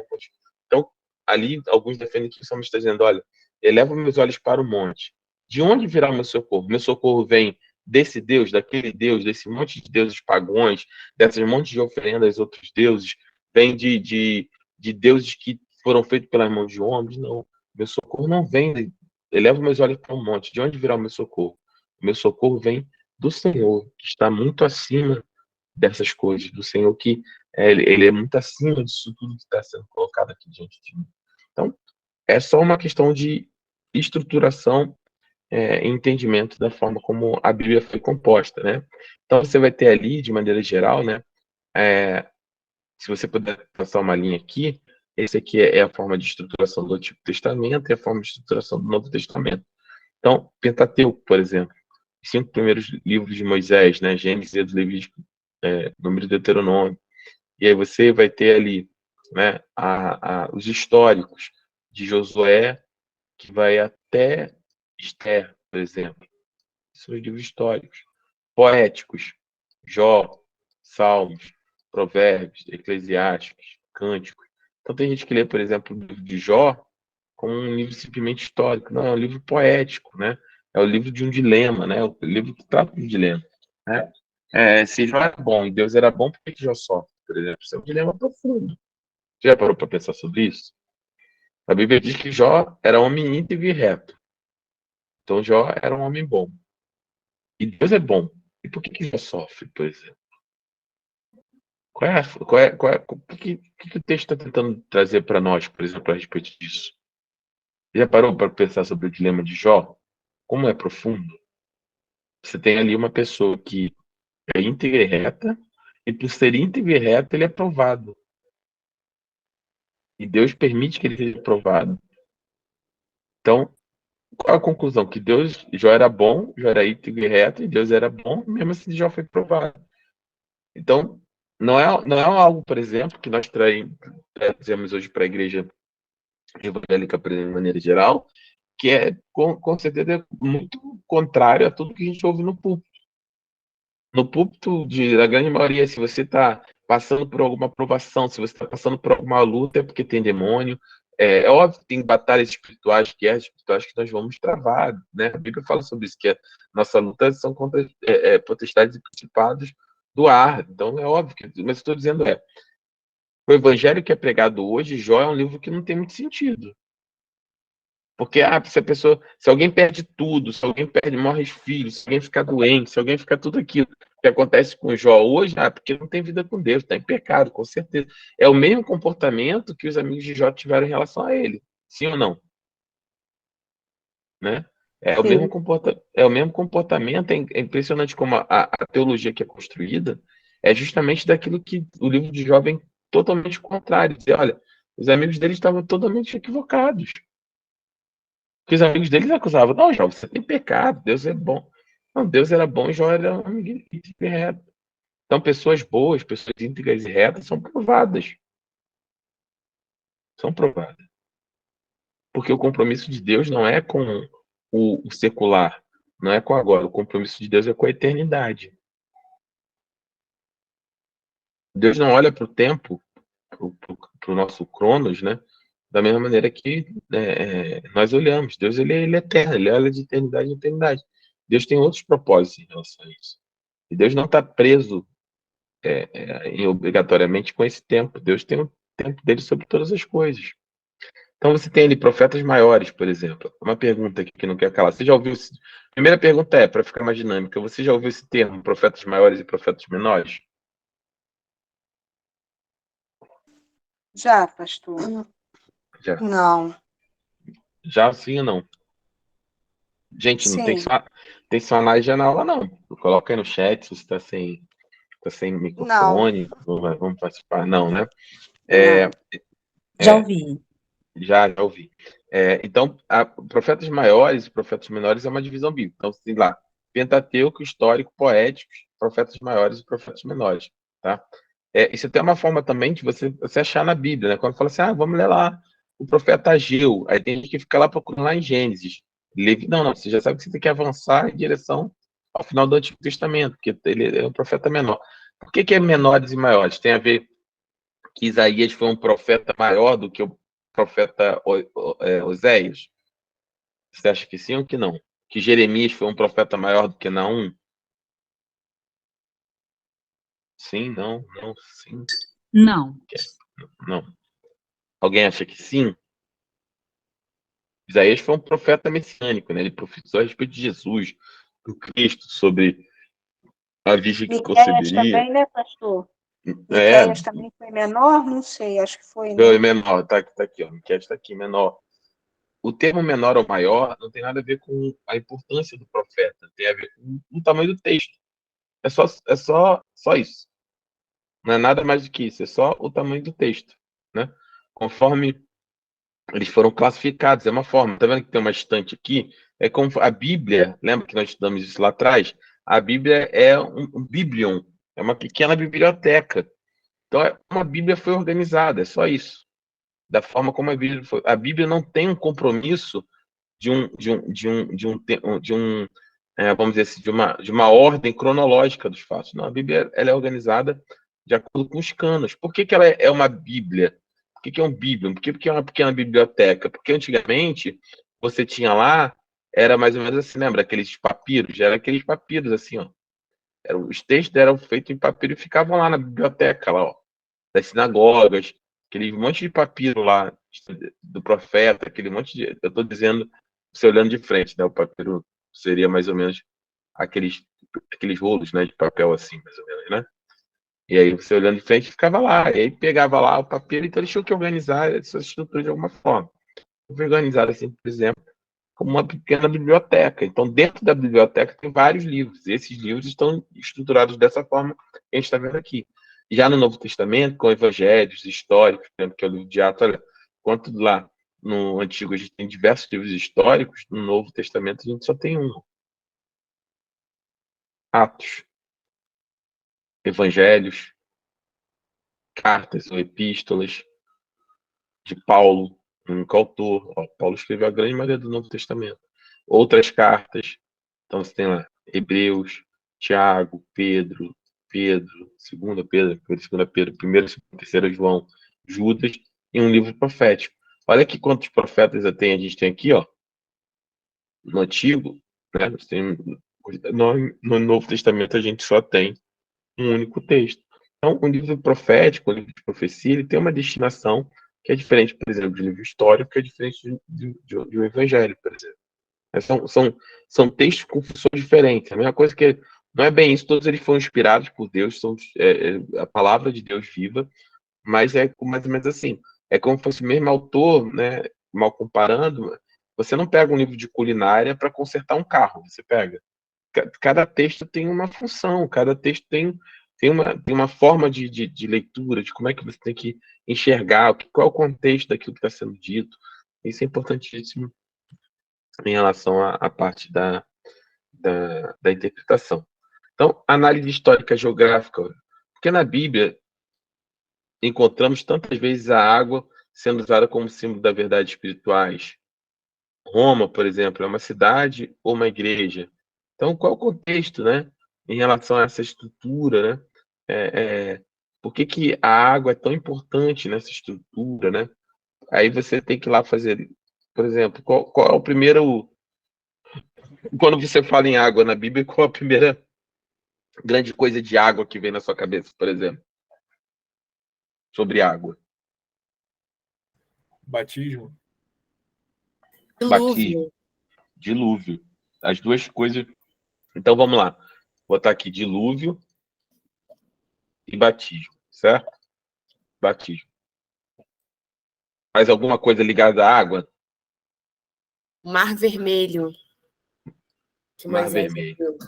Então, ali, alguns defendem que o salmo está dizendo, olha, eleva meus olhos para o monte. De onde virá o meu socorro? Meu socorro vem desse Deus, daquele Deus, desse monte de deuses pagãos, dessas montes de oferendas a outros deuses, vem de deuses que foram feitos pelas mãos de homens? Não. Meu socorro não vem. Eleva meus olhos para o monte. De onde virá o meu socorro? O meu socorro vem do Senhor, que está muito acima dessas coisas, do Senhor que ele é muito acima disso tudo que está sendo colocado aqui diante de mim. Então, é só uma questão de estruturação e entendimento da forma como a Bíblia foi composta, né? Então, você vai ter ali, de maneira geral, né? Se você puder passar uma linha aqui, esse aqui é a forma de estruturação do Antigo Testamento e a forma de estruturação do Novo Testamento. Então, Pentateuco, por exemplo, os 5 primeiros livros de Moisés, né? Gênesis, Êxodo, Levítico, Número e Deuteronômio. E aí você vai ter ali, né, os históricos de Josué, que vai até Esther, por exemplo. São os livros históricos. Poéticos, Jó, Salmos, Provérbios, Eclesiásticos, Cânticos. Então tem gente que lê, por exemplo, o livro de Jó como um livro simplesmente histórico. Não, é um livro poético, né? É o livro de um dilema, né? É o livro que trata de um dilema, né? Se Jó era bom e Deus era bom, por que Jó sofre, por exemplo? Isso é um dilema profundo. Você já parou para pensar sobre isso? A Bíblia diz que Jó era um homem íntegro e reto. Então Jó era um homem bom. E Deus é bom. E por que Jó sofre, por exemplo? O que o texto está tentando trazer para nós, por exemplo, a respeito disso? Já parou para pensar sobre o dilema de Jó? Como é profundo? Você tem ali uma pessoa que é íntegra e reta, e por ser íntegro e reto, ele é provado. E Deus permite que ele seja provado. Então, qual a conclusão? Que Deus, Jó era bom, Jó era íntegro e reto, e Deus era bom, mesmo assim Jó foi provado. Então, não é algo, por exemplo, que nós trazemos hoje para a igreja evangélica de maneira geral, que é, com certeza, muito contrário a tudo que a gente ouve no púlpito. No púlpito, da grande maioria, se você está passando por alguma provação, se você está passando por alguma luta, é porque tem demônio. É óbvio que tem batalhas espirituais, guerras espirituais que nós vamos travar, né? A Bíblia fala sobre isso, que a nossa luta são contra potestades e principados do ar. Então, é óbvio mas estou dizendo o evangelho que é pregado hoje, Jó, é um livro que não tem muito sentido. Porque se alguém perde tudo, se alguém morre os filhos, se alguém ficar doente, se alguém ficar tudo aquilo que acontece com Jó hoje, porque não tem vida com Deus, está em pecado, com certeza. É o mesmo comportamento que os amigos de Jó tiveram em relação a ele. Sim ou não? Né? Sim. É o mesmo comportamento. É impressionante como a teologia que é construída é justamente daquilo que o livro de Jó vem totalmente contrário. Dizer, olha, os amigos dele estavam totalmente equivocados. Que os amigos deles acusavam, não, Jó, você tem pecado, Deus é bom. Não, Deus era bom e Jó era um amigo íntegro e reto. Então, pessoas boas, pessoas íntegras e retas são provadas. São provadas. Porque o compromisso de Deus não é com o secular, não é com agora. O compromisso de Deus é com a eternidade. Deus não olha para o tempo, para o nosso Cronos, né? Da mesma maneira que nós olhamos. Deus ele é eterno, ele olha de eternidade em eternidade. Deus tem outros propósitos em relação a isso. E Deus não está preso obrigatoriamente com esse tempo. Deus tem o tempo dele sobre todas as coisas. Então você tem ali profetas maiores, por exemplo. Uma pergunta aqui que não quer calar. Você já ouviu? Primeira pergunta para ficar mais dinâmica, você já ouviu esse termo, profetas maiores e profetas menores? Já, pastor? Já. Não. Já sim ou não? Gente, não tem Sim. só já na aula, não. Coloca aí no chat se você está sem Não. microfone, vamos participar. Não, né? Não. Já É, ouvi. já ouvi. Então, profetas maiores e profetas menores é uma divisão bíblica. Então, tem lá, Pentateuco, histórico, poéticos, profetas maiores e profetas menores, tá? Isso até é uma forma também de você achar na Bíblia, né? Quando fala assim, vamos ler lá o profeta Ageu, aí tem gente que fica lá procurando lá em Gênesis. Não, você já sabe que você tem que avançar em direção ao final do Antigo Testamento, porque ele é um profeta menor. Por que é menores e maiores? Tem a ver que Isaías foi um profeta maior do que o profeta Oséias? Você acha que sim ou que não? Que Jeremias foi um profeta maior do que Naum? Sim, não, não, sim, Não. não. Alguém acha que sim? Isaías foi um profeta messiânico, né? Ele profetizou a respeito de Jesus, do Cristo, sobre a virgem que Miqueias conceberia. também, né, pastor? É, Miqueias também foi menor? Não sei, acho que foi, né? foi menor, tá aqui, ó. Miqueias está aqui, menor. O termo menor ou maior não tem nada a ver com a importância do profeta, tem a ver com o tamanho do texto. É só isso. Não é nada mais do que isso, é só o tamanho do texto, né? Conforme Eles foram classificados, é uma forma. Tá vendo que tem uma estante aqui? É como a Bíblia, lembra que nós estudamos isso lá atrás? A Bíblia é um biblion, é uma pequena biblioteca. Então, uma Bíblia foi organizada, é só isso. Da forma como a Bíblia foi. A Bíblia não tem um compromisso vamos dizer assim, de uma ordem cronológica dos fatos. Não, a Bíblia ela é organizada de acordo com os cânones. Por que ela é uma Bíblia? Por que é um Bíblia? Por que é uma pequena biblioteca? Porque antigamente você tinha lá, era mais ou menos assim, lembra? Aqueles papiros, era aqueles papiros assim, ó. Os textos eram feitos em papiro e ficavam lá na biblioteca, lá, ó, das sinagogas, aquele monte de papiro lá do profeta, aquele monte de. Eu estou dizendo, você olhando de frente, né? O papiro seria mais ou menos aqueles, aqueles rolos, né, de papel assim, mais ou menos, né? E aí você olhando de frente ficava lá, e aí pegava lá o papiro, então eles tinham que organizar essa estrutura de alguma forma. Foi organizado assim, por exemplo, como uma pequena biblioteca. Então, dentro da biblioteca tem vários livros. E esses livros estão estruturados dessa forma que a gente está vendo aqui. Já no Novo Testamento, com evangelhos históricos, por exemplo, que é o livro de Atos, olha, quanto lá no Antigo a gente tem diversos livros históricos, no Novo Testamento a gente só tem um. Atos, evangelhos, cartas ou epístolas de Paulo, um autor. Ó, Paulo escreveu a grande maioria do Novo Testamento. Outras cartas. Então você tem lá Hebreus, Tiago, Pedro, segunda Pedro, primeiro, segundo, terceiro João, Judas e um livro profético. Olha aqui quantos profetas a gente tem aqui, ó, no Antigo, né? No Novo Testamento a gente só tem um único texto. Então, um livro profético, um livro de profecia, ele tem uma destinação que é diferente, por exemplo, de um livro histórico, que é diferente de um evangelho, por exemplo. São textos com funções diferentes. A mesma coisa que não é bem isso, todos eles foram inspirados por Deus, são a palavra de Deus viva, mas é mais ou menos assim. É como se fosse o mesmo autor, né? Mal comparando, você não pega um livro de culinária para consertar um carro, você pega. Cada texto tem uma função, cada texto tem uma forma de leitura, de como é que você tem que enxergar, qual é o contexto daquilo que está sendo dito. Isso é importantíssimo em relação à parte da interpretação. Então, análise histórica geográfica, porque na Bíblia encontramos tantas vezes a água sendo usada como símbolo da verdade espirituais. Roma, por exemplo, é uma cidade ou uma igreja. Então, qual é o contexto, né, em relação a essa estrutura, né? Por que a água é tão importante nessa estrutura, né? Aí você tem que ir lá fazer, por exemplo, qual é o primeiro. Quando você fala em água na Bíblia, qual a primeira grande coisa de água que vem na sua cabeça, por exemplo? Sobre água. Batismo. Batismo, Dilúvio. dilúvio. As duas coisas. Então vamos lá. Vou botar aqui dilúvio e batismo, certo? Batismo. Mais alguma coisa ligada à água? Mar Vermelho, que Mar Moisés Vermelho, viu.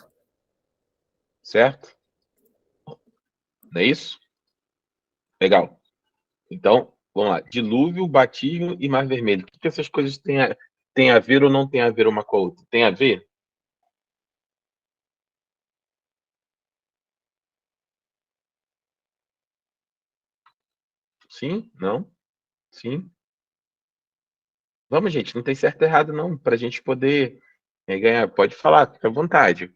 certo? Não é isso? Legal. Então, vamos lá. Dilúvio, batismo e Mar Vermelho. O que essas coisas têm a ver ou não têm a ver uma com a outra? Tem a ver? Sim? Não? Sim? Vamos, gente, não tem certo e errado, não, para a gente poder ganhar. Pode falar, fica à vontade.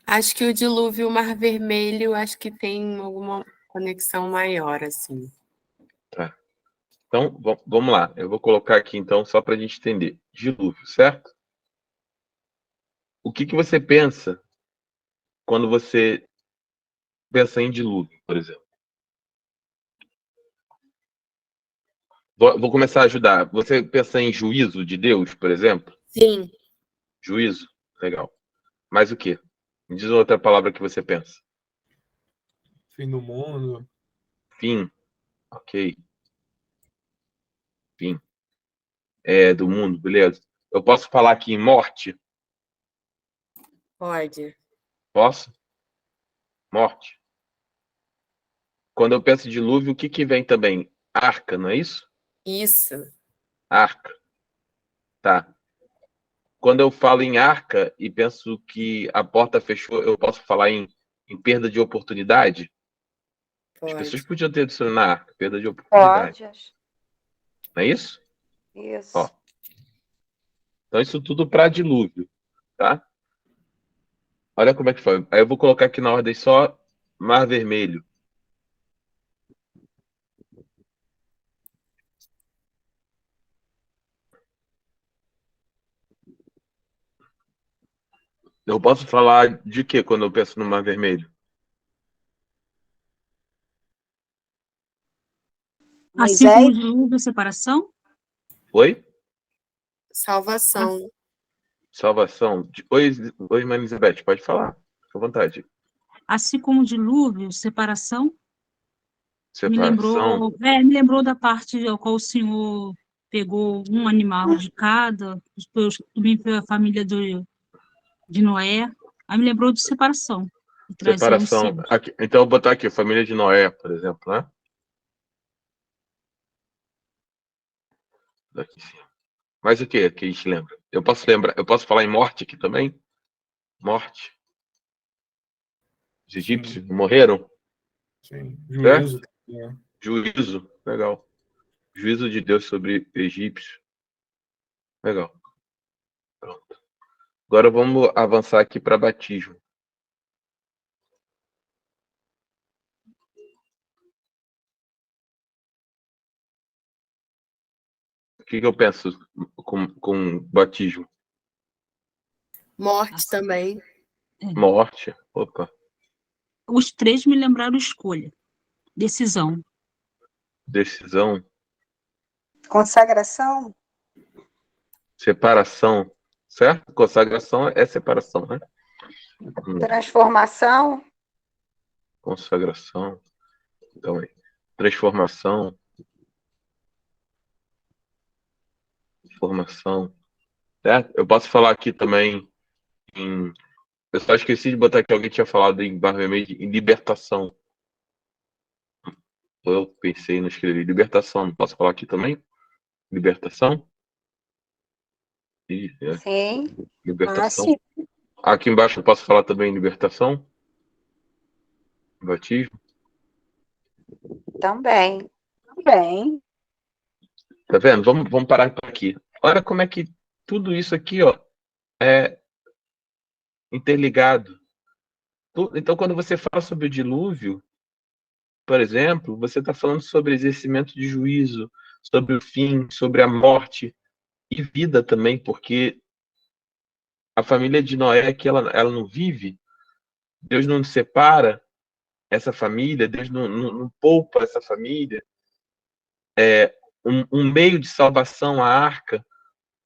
Acho que o dilúvio e o Mar Vermelho, acho que tem alguma conexão maior, assim. Tá. Então, vamos lá. Eu vou colocar aqui, então, só para a gente entender. Dilúvio, certo? O que você pensa quando você pensa em dilúvio, por exemplo? Vou começar a ajudar. Você pensa em juízo de Deus, por exemplo? Sim, Juízo? Legal. Mais o quê? Me diz outra palavra que você pensa. Fim do mundo. Fim. Ok. Fim. Do mundo, beleza. Eu posso falar aqui em morte? pode. Posso? Morte. Quando eu penso em dilúvio, o que vem também? Arca, não é isso? Isso. Arca. Tá. Quando eu falo em arca e penso que a porta fechou, eu posso falar em perda de oportunidade? As pessoas Pode. podiam ter adicionado na arca, perda de oportunidade. Pode. Não é isso? Ó. Isso. Então, isso tudo para dilúvio, tá? Olha como é que foi. Aí eu vou colocar aqui na ordem só Mar Vermelho. Eu posso falar de quê quando eu penso no Mar Vermelho? Assim como o Moisés, dilúvio, a separação? Oi? Salvação. Salvação. Oi, Maria Elizabeth, pode falar. Fica à vontade. Assim como o dilúvio, separação? Separação. Me lembrou da parte ao qual o Senhor pegou um animal de cada, também foi a família de Noé. Aí me lembrou de separação, de trazer os Separação. seus. Aqui, então, eu vou botar aqui, família de Noé, por exemplo, né? Daqui sim. Mas o que a gente lembra? Eu posso falar em morte aqui também? Morte. Os egípcios Sim. morreram, Sim. certo? Juízo. Né? Juízo. Legal. Juízo de Deus sobre egípcios. Legal. Pronto. Agora vamos avançar aqui para batismo. O que eu penso com batismo? Morte também. Morte. Opa. Os três me lembraram escolha, decisão. Decisão. consagração, Separação. Certo? Consagração é separação, né? Transformação. Consagração. Então, aí. Transformação. Formação. Certo? Eu posso falar aqui também em. Eu só esqueci de botar que alguém tinha falado em Barra Vermelha em libertação. Eu pensei, não escrevi. Libertação. Posso falar aqui também? Libertação? Sim. Libertação. sim, Aqui embaixo eu posso falar também em libertação? Batismo? Também. bem. Tá vendo? Vamos parar por aqui. Olha como é que tudo isso aqui, ó, é interligado. Então, quando você fala sobre o dilúvio, por exemplo, você está falando sobre exercimento de juízo, sobre o fim, sobre a morte e vida também, porque a família de Noé que ela não vive, Deus não separa essa família, Deus não poupa essa família. Um meio de salvação, a arca.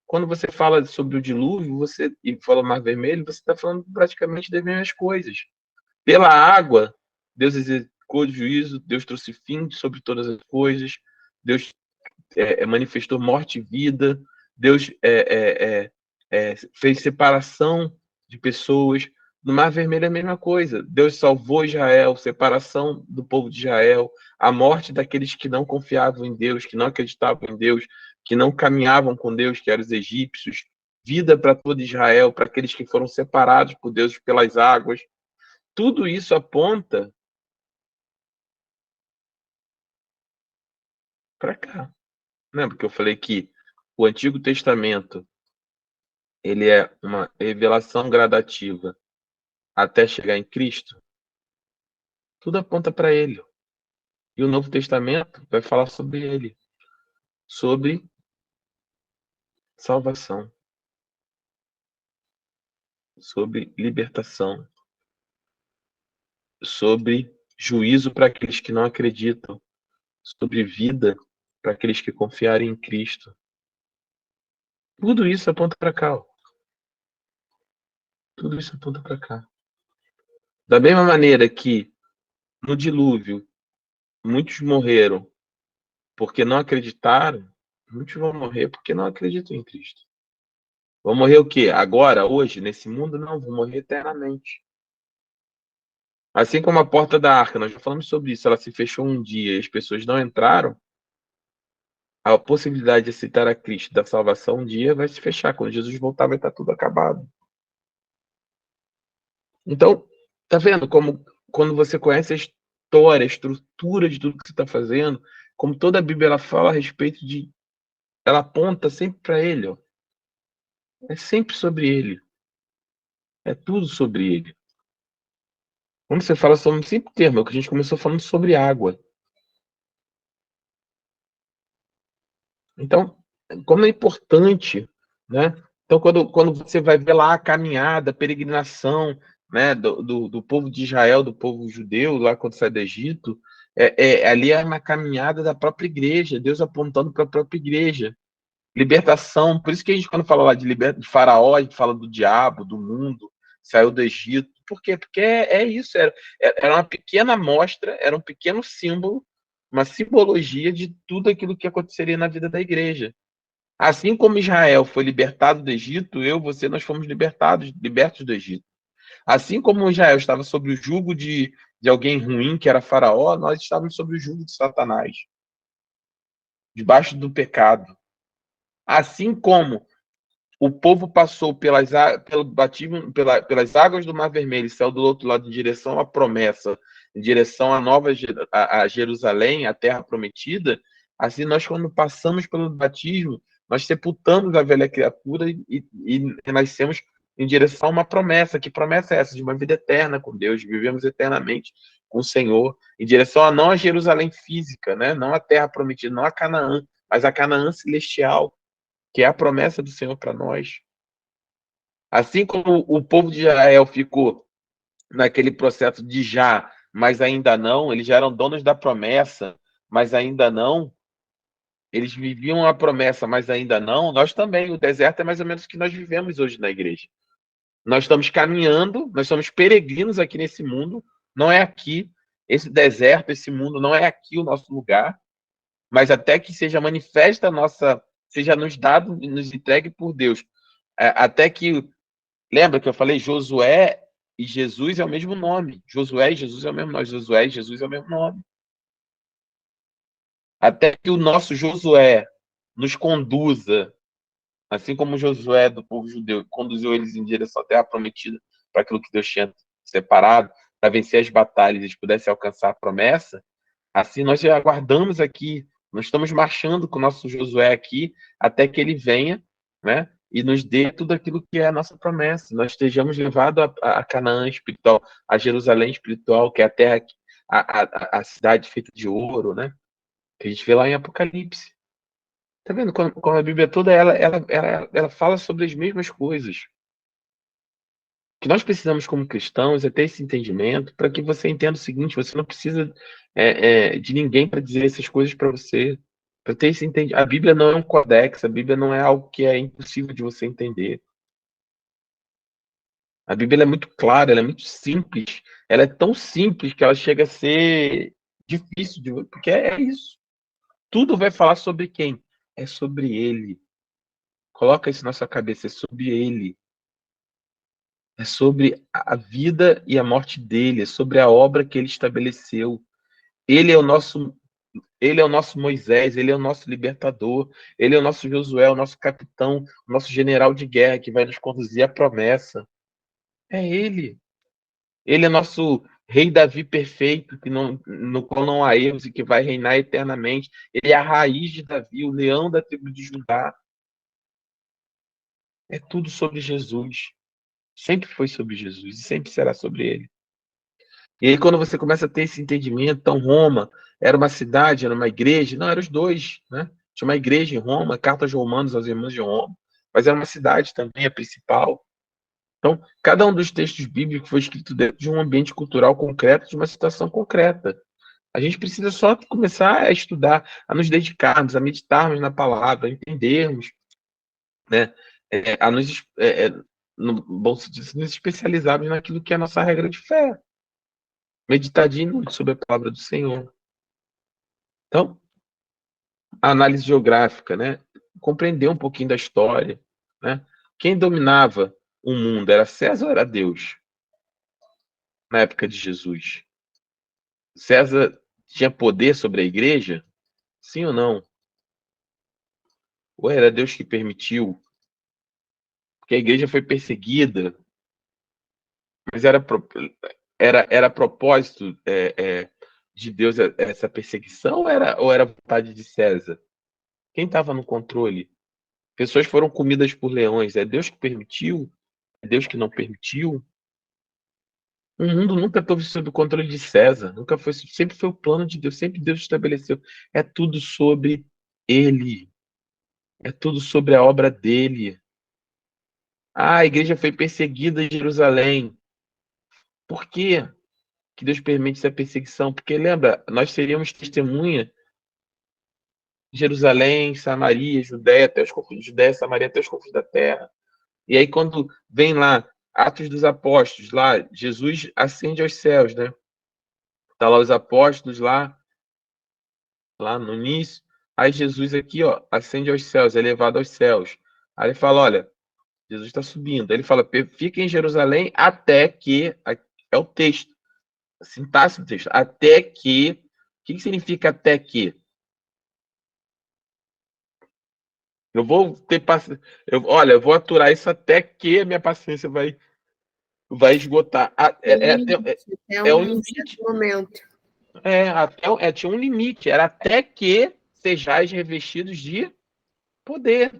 Quando você fala sobre o dilúvio, e fala Mar Vermelho, você está falando praticamente das mesmas coisas. Pela água, Deus executou o juízo, Deus trouxe fim sobre todas as coisas, Deus manifestou morte e vida, Deus fez separação de pessoas. No Mar Vermelho é a mesma coisa. Deus salvou Israel, separação do povo de Israel, a morte daqueles que não confiavam em Deus, que não acreditavam em Deus, que não caminhavam com Deus, que eram os egípcios, vida para todo Israel, para aqueles que foram separados por Deus pelas águas. Tudo isso aponta para cá. Lembra que eu falei que o Antigo Testamento ele é uma revelação gradativa até chegar em Cristo? Tudo aponta para ele. E o Novo Testamento vai falar sobre ele, sobre salvação, sobre libertação, sobre juízo para aqueles que não acreditam, sobre vida para aqueles que confiarem em Cristo. Tudo isso aponta para cá. Ó. Tudo isso aponta para cá. Da mesma maneira que no dilúvio muitos morreram porque não acreditaram, muitos vão morrer porque não acreditam em Cristo. Vão morrer o quê? Agora, hoje, nesse mundo? Não, vão morrer eternamente. Assim como a porta da arca, nós já falamos sobre isso, ela se fechou um dia e as pessoas não entraram, a possibilidade de aceitar a Cristo da salvação um dia vai se fechar. Quando Jesus voltar, vai estar tudo acabado. Então, tá vendo como quando você conhece a história, a estrutura de tudo que você está fazendo, como toda a Bíblia ela fala a respeito de. Ela aponta sempre para ele, ó. É sempre sobre ele. É tudo sobre ele. Quando você fala sobre um simples termo, é o que a gente começou falando sobre água. Então, como é importante, né? Então, quando você vai ver lá a caminhada, a peregrinação, né, do povo de Israel, do povo judeu, lá quando sai do Egito, ali é uma caminhada da própria igreja, Deus apontando para a própria igreja. Libertação, por isso que a gente, quando fala lá de Faraó, a gente fala do diabo, do mundo, saiu do Egito. Por quê? Porque é isso, era uma pequena amostra, era um pequeno símbolo, uma simbologia de tudo aquilo que aconteceria na vida da igreja. Assim como Israel foi libertado do Egito, você, nós fomos libertos do Egito. Assim como Israel estava sob o jugo de alguém ruim, que era Faraó, nós estávamos sob o jugo de Satanás, debaixo do pecado. Assim como o povo passou pelo batismo, pelas águas do Mar Vermelho e saiu do outro lado em direção à promessa, em direção à a Jerusalém, a terra prometida, assim nós, quando passamos pelo batismo, nós sepultamos a velha criatura e nascemos em direção a uma promessa. Que promessa é essa? De uma vida eterna com Deus, vivemos eternamente com o Senhor, em direção a não a Jerusalém física, né? Não a terra prometida, não a Canaã, mas a Canaã celestial, que é a promessa do Senhor para nós. Assim como o povo de Israel ficou naquele processo de já, mas ainda não, eles já eram donos da promessa, mas ainda não, eles viviam a promessa, mas ainda não, nós também, o deserto é mais ou menos o que nós vivemos hoje na igreja. Nós estamos caminhando, nós somos peregrinos aqui nesse mundo, não é aqui, esse deserto, esse mundo não é aqui o nosso lugar, mas até que seja manifesta a nossa, seja nos dado, nos entregue por Deus, até que, lembra que eu falei, Josué e Jesus é o mesmo nome, Josué e Jesus é o mesmo nome, Josué e Jesus é o mesmo nome, até que o nosso Josué nos conduza, assim como Josué do povo judeu conduziu eles em direção à terra prometida, para aquilo que Deus tinha separado, para vencer as batalhas e eles pudessem alcançar a promessa. Assim, nós já aguardamos aqui, nós estamos marchando com o nosso Josué aqui, até que ele venha, né, e nos dê tudo aquilo que é a nossa promessa. Nós estejamos levados a Canaã espiritual, a Jerusalém espiritual, que é a terra, a cidade feita de ouro, né, que a gente vê lá em Apocalipse. Tá vendo? Quando a Bíblia toda, ela fala sobre as mesmas coisas. O que nós precisamos como cristãos é ter esse entendimento para que você entenda o seguinte: você não precisa de ninguém para dizer essas coisas para você. Para ter esse entendimento. A Bíblia não é um codex, a Bíblia não é algo que é impossível de você entender. A Bíblia é muito clara, ela é muito simples. Ela é tão simples que ela chega a ser difícil, porque é isso. Tudo vai falar sobre quem? É sobre ele. Coloca isso na sua cabeça, é sobre ele. É sobre a vida e a morte dele, é sobre a obra que ele estabeleceu. Ele é o nosso, ele é o nosso Moisés, ele é o nosso libertador, ele é o nosso Josué, o nosso capitão, o nosso general de guerra que vai nos conduzir à promessa. É ele. Ele é nosso rei Davi perfeito, no qual não há erros e que vai reinar eternamente. Ele é a raiz de Davi, o leão da tribo de Judá. É tudo sobre Jesus. Sempre foi sobre Jesus e sempre será sobre ele. E aí, quando você começa a ter esse entendimento, então Roma era uma cidade, era uma igreja, não, eram os dois, né? Tinha uma igreja em Roma, carta aos Romanos, aos irmãos de Roma, mas era uma cidade também, a principal. Então, cada um dos textos bíblicos foi escrito dentro de um ambiente cultural concreto, de uma situação concreta. A gente precisa só começar a estudar, a nos dedicarmos, a meditarmos na palavra, a entendermos, né? A nos, no bom sentido, nos especializarmos naquilo que é a nossa regra de fé. Meditar de noite sobre a palavra do Senhor. Então, a análise geográfica, né? Compreender um pouquinho da história, né? Quem dominava o mundo era César ou era Deus? Na época de Jesus. César tinha poder sobre a igreja? Sim ou não? Ou era Deus que permitiu? Porque a igreja foi perseguida, mas era propósito de Deus essa perseguição ou era vontade de César? Quem estava no controle? Pessoas foram comidas por leões. É Deus que permitiu? É Deus que não permitiu? O mundo nunca esteve sob o controle de César. Nunca foi, sempre foi o plano de Deus. Sempre Deus estabeleceu. É tudo sobre Ele. É tudo sobre a obra dele. A igreja foi perseguida em Jerusalém. Por quê que Deus permite essa perseguição? Porque lembra, nós seríamos testemunha de Jerusalém, Samaria, Judéia, até os confins, Judéia, Samaria, até os confins da terra. E aí, quando vem lá, Atos dos Apóstolos, lá, Jesus ascende aos céus, né? Tá lá os apóstolos lá no início. Aí Jesus aqui, ó, ascende aos céus, é levado aos céus. Aí ele fala, olha, Jesus está subindo. Aí ele fala, fica em Jerusalém até que, é o texto, a sintaxe do texto, até que, o que significa até que? Eu vou ter paciência, olha, eu vou aturar isso até que a minha paciência vai esgotar. É um limite. Momento. Tinha um limite, era até que sejais revestidos de poder.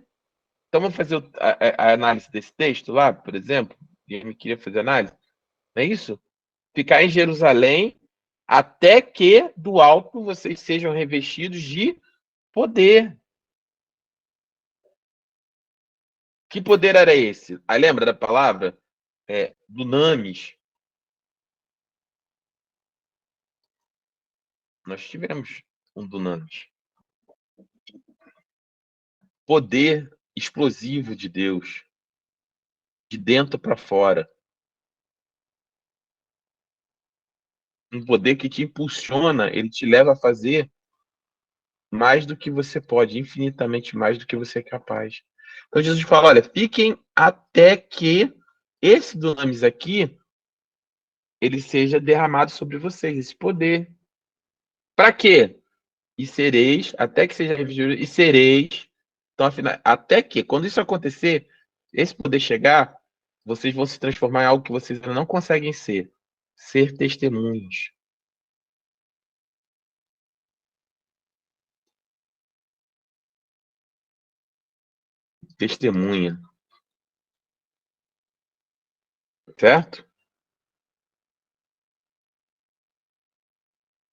Então vamos fazer a análise desse texto lá, por exemplo. Quem queria fazer análise? Não é isso? Ficar em Jerusalém até que do alto vocês sejam revestidos de poder. Que poder era esse? Aí lembra da palavra? Dunamis. Nós tivemos um dunamis. Poder explosivo de Deus. De dentro para fora. Um poder que te impulsiona, ele te leva a fazer mais do que você pode, infinitamente mais do que você é capaz. Então Jesus fala, olha, fiquem até que esse dunamis aqui, ele seja derramado sobre vocês, esse poder. Para quê? E sereis, até que seja revestido, e sereis. Então, afinal, até que, quando isso acontecer, esse poder chegar, vocês vão se transformar em algo que vocês ainda não conseguem ser testemunhas. Testemunha. Certo?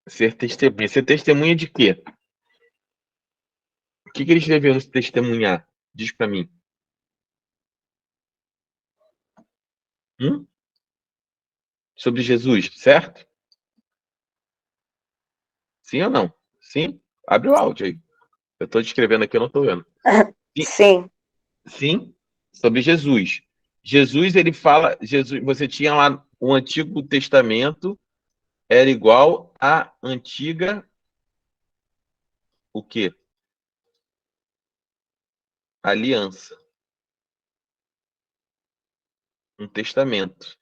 Ser testemunha. Ser testemunha de quê? O que eles deveriam se testemunhar? Diz para mim. Sobre Jesus, certo? Sim ou não? Sim? Abre o áudio aí. Eu estou descrevendo aqui, eu não estou vendo. Sim. Sim, sobre Jesus. Jesus, ele fala, você tinha lá o Antigo Testamento, era igual à antiga, o quê? Aliança. Um testamento.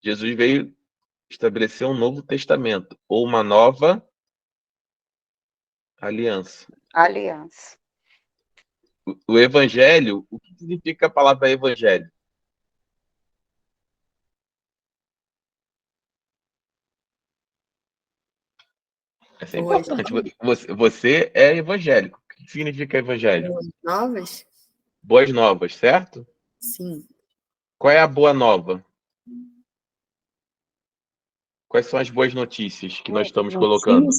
Jesus veio estabelecer um novo testamento, ou uma nova aliança. Aliança. O evangelho, o que significa a palavra evangelho? Isso é importante. Você é evangélico. O que significa evangelho? Boas novas? Boas novas, certo? Sim. Qual é a boa nova? Quais são as boas notícias que nós estamos colocando?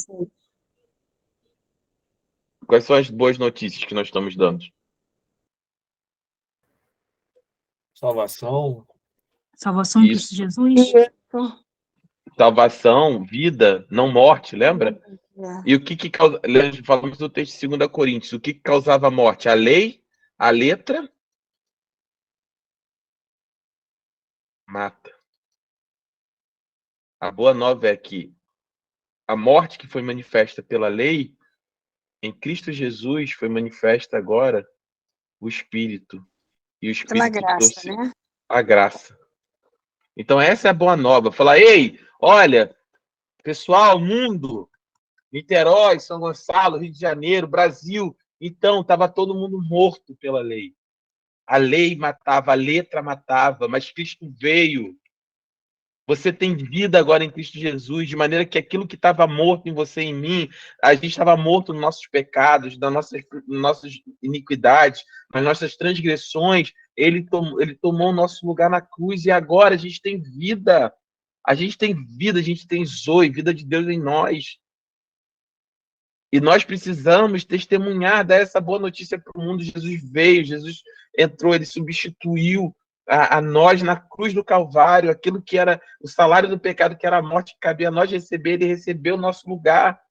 Quais são as boas notícias que nós estamos dando? Salvação. Salvação em Cristo Jesus. Salvação, vida, não morte, lembra? E o que causa... Falamos do texto de 2 Coríntios. O que causava a morte? A lei, a letra, mata. A boa nova é que a morte que foi manifesta pela lei, em Cristo Jesus foi manifesta agora o Espírito. E o Espírito Pela graça, trouxe né? a graça. Então essa é a boa nova. Falar, ei, olha, pessoal, mundo, Niterói, São Gonçalo, Rio de Janeiro, Brasil, Então, estava todo mundo morto pela lei. A lei matava, a letra matava, mas Cristo veio. Você tem vida agora em Cristo Jesus, de maneira que aquilo que estava morto em você e em mim, a gente estava morto nos nossos pecados, nas nossas iniquidades, nas nossas transgressões. Ele tomou o nosso lugar na cruz e agora a gente tem vida. A gente tem vida, a gente tem Zoe, vida de Deus em nós. E nós precisamos testemunhar, dar essa boa notícia para o mundo. Jesus veio, Jesus entrou, ele substituiu a nós na cruz do Calvário, aquilo que era o salário do pecado, que era a morte, que cabia a nós receber, ele recebeu o nosso lugar.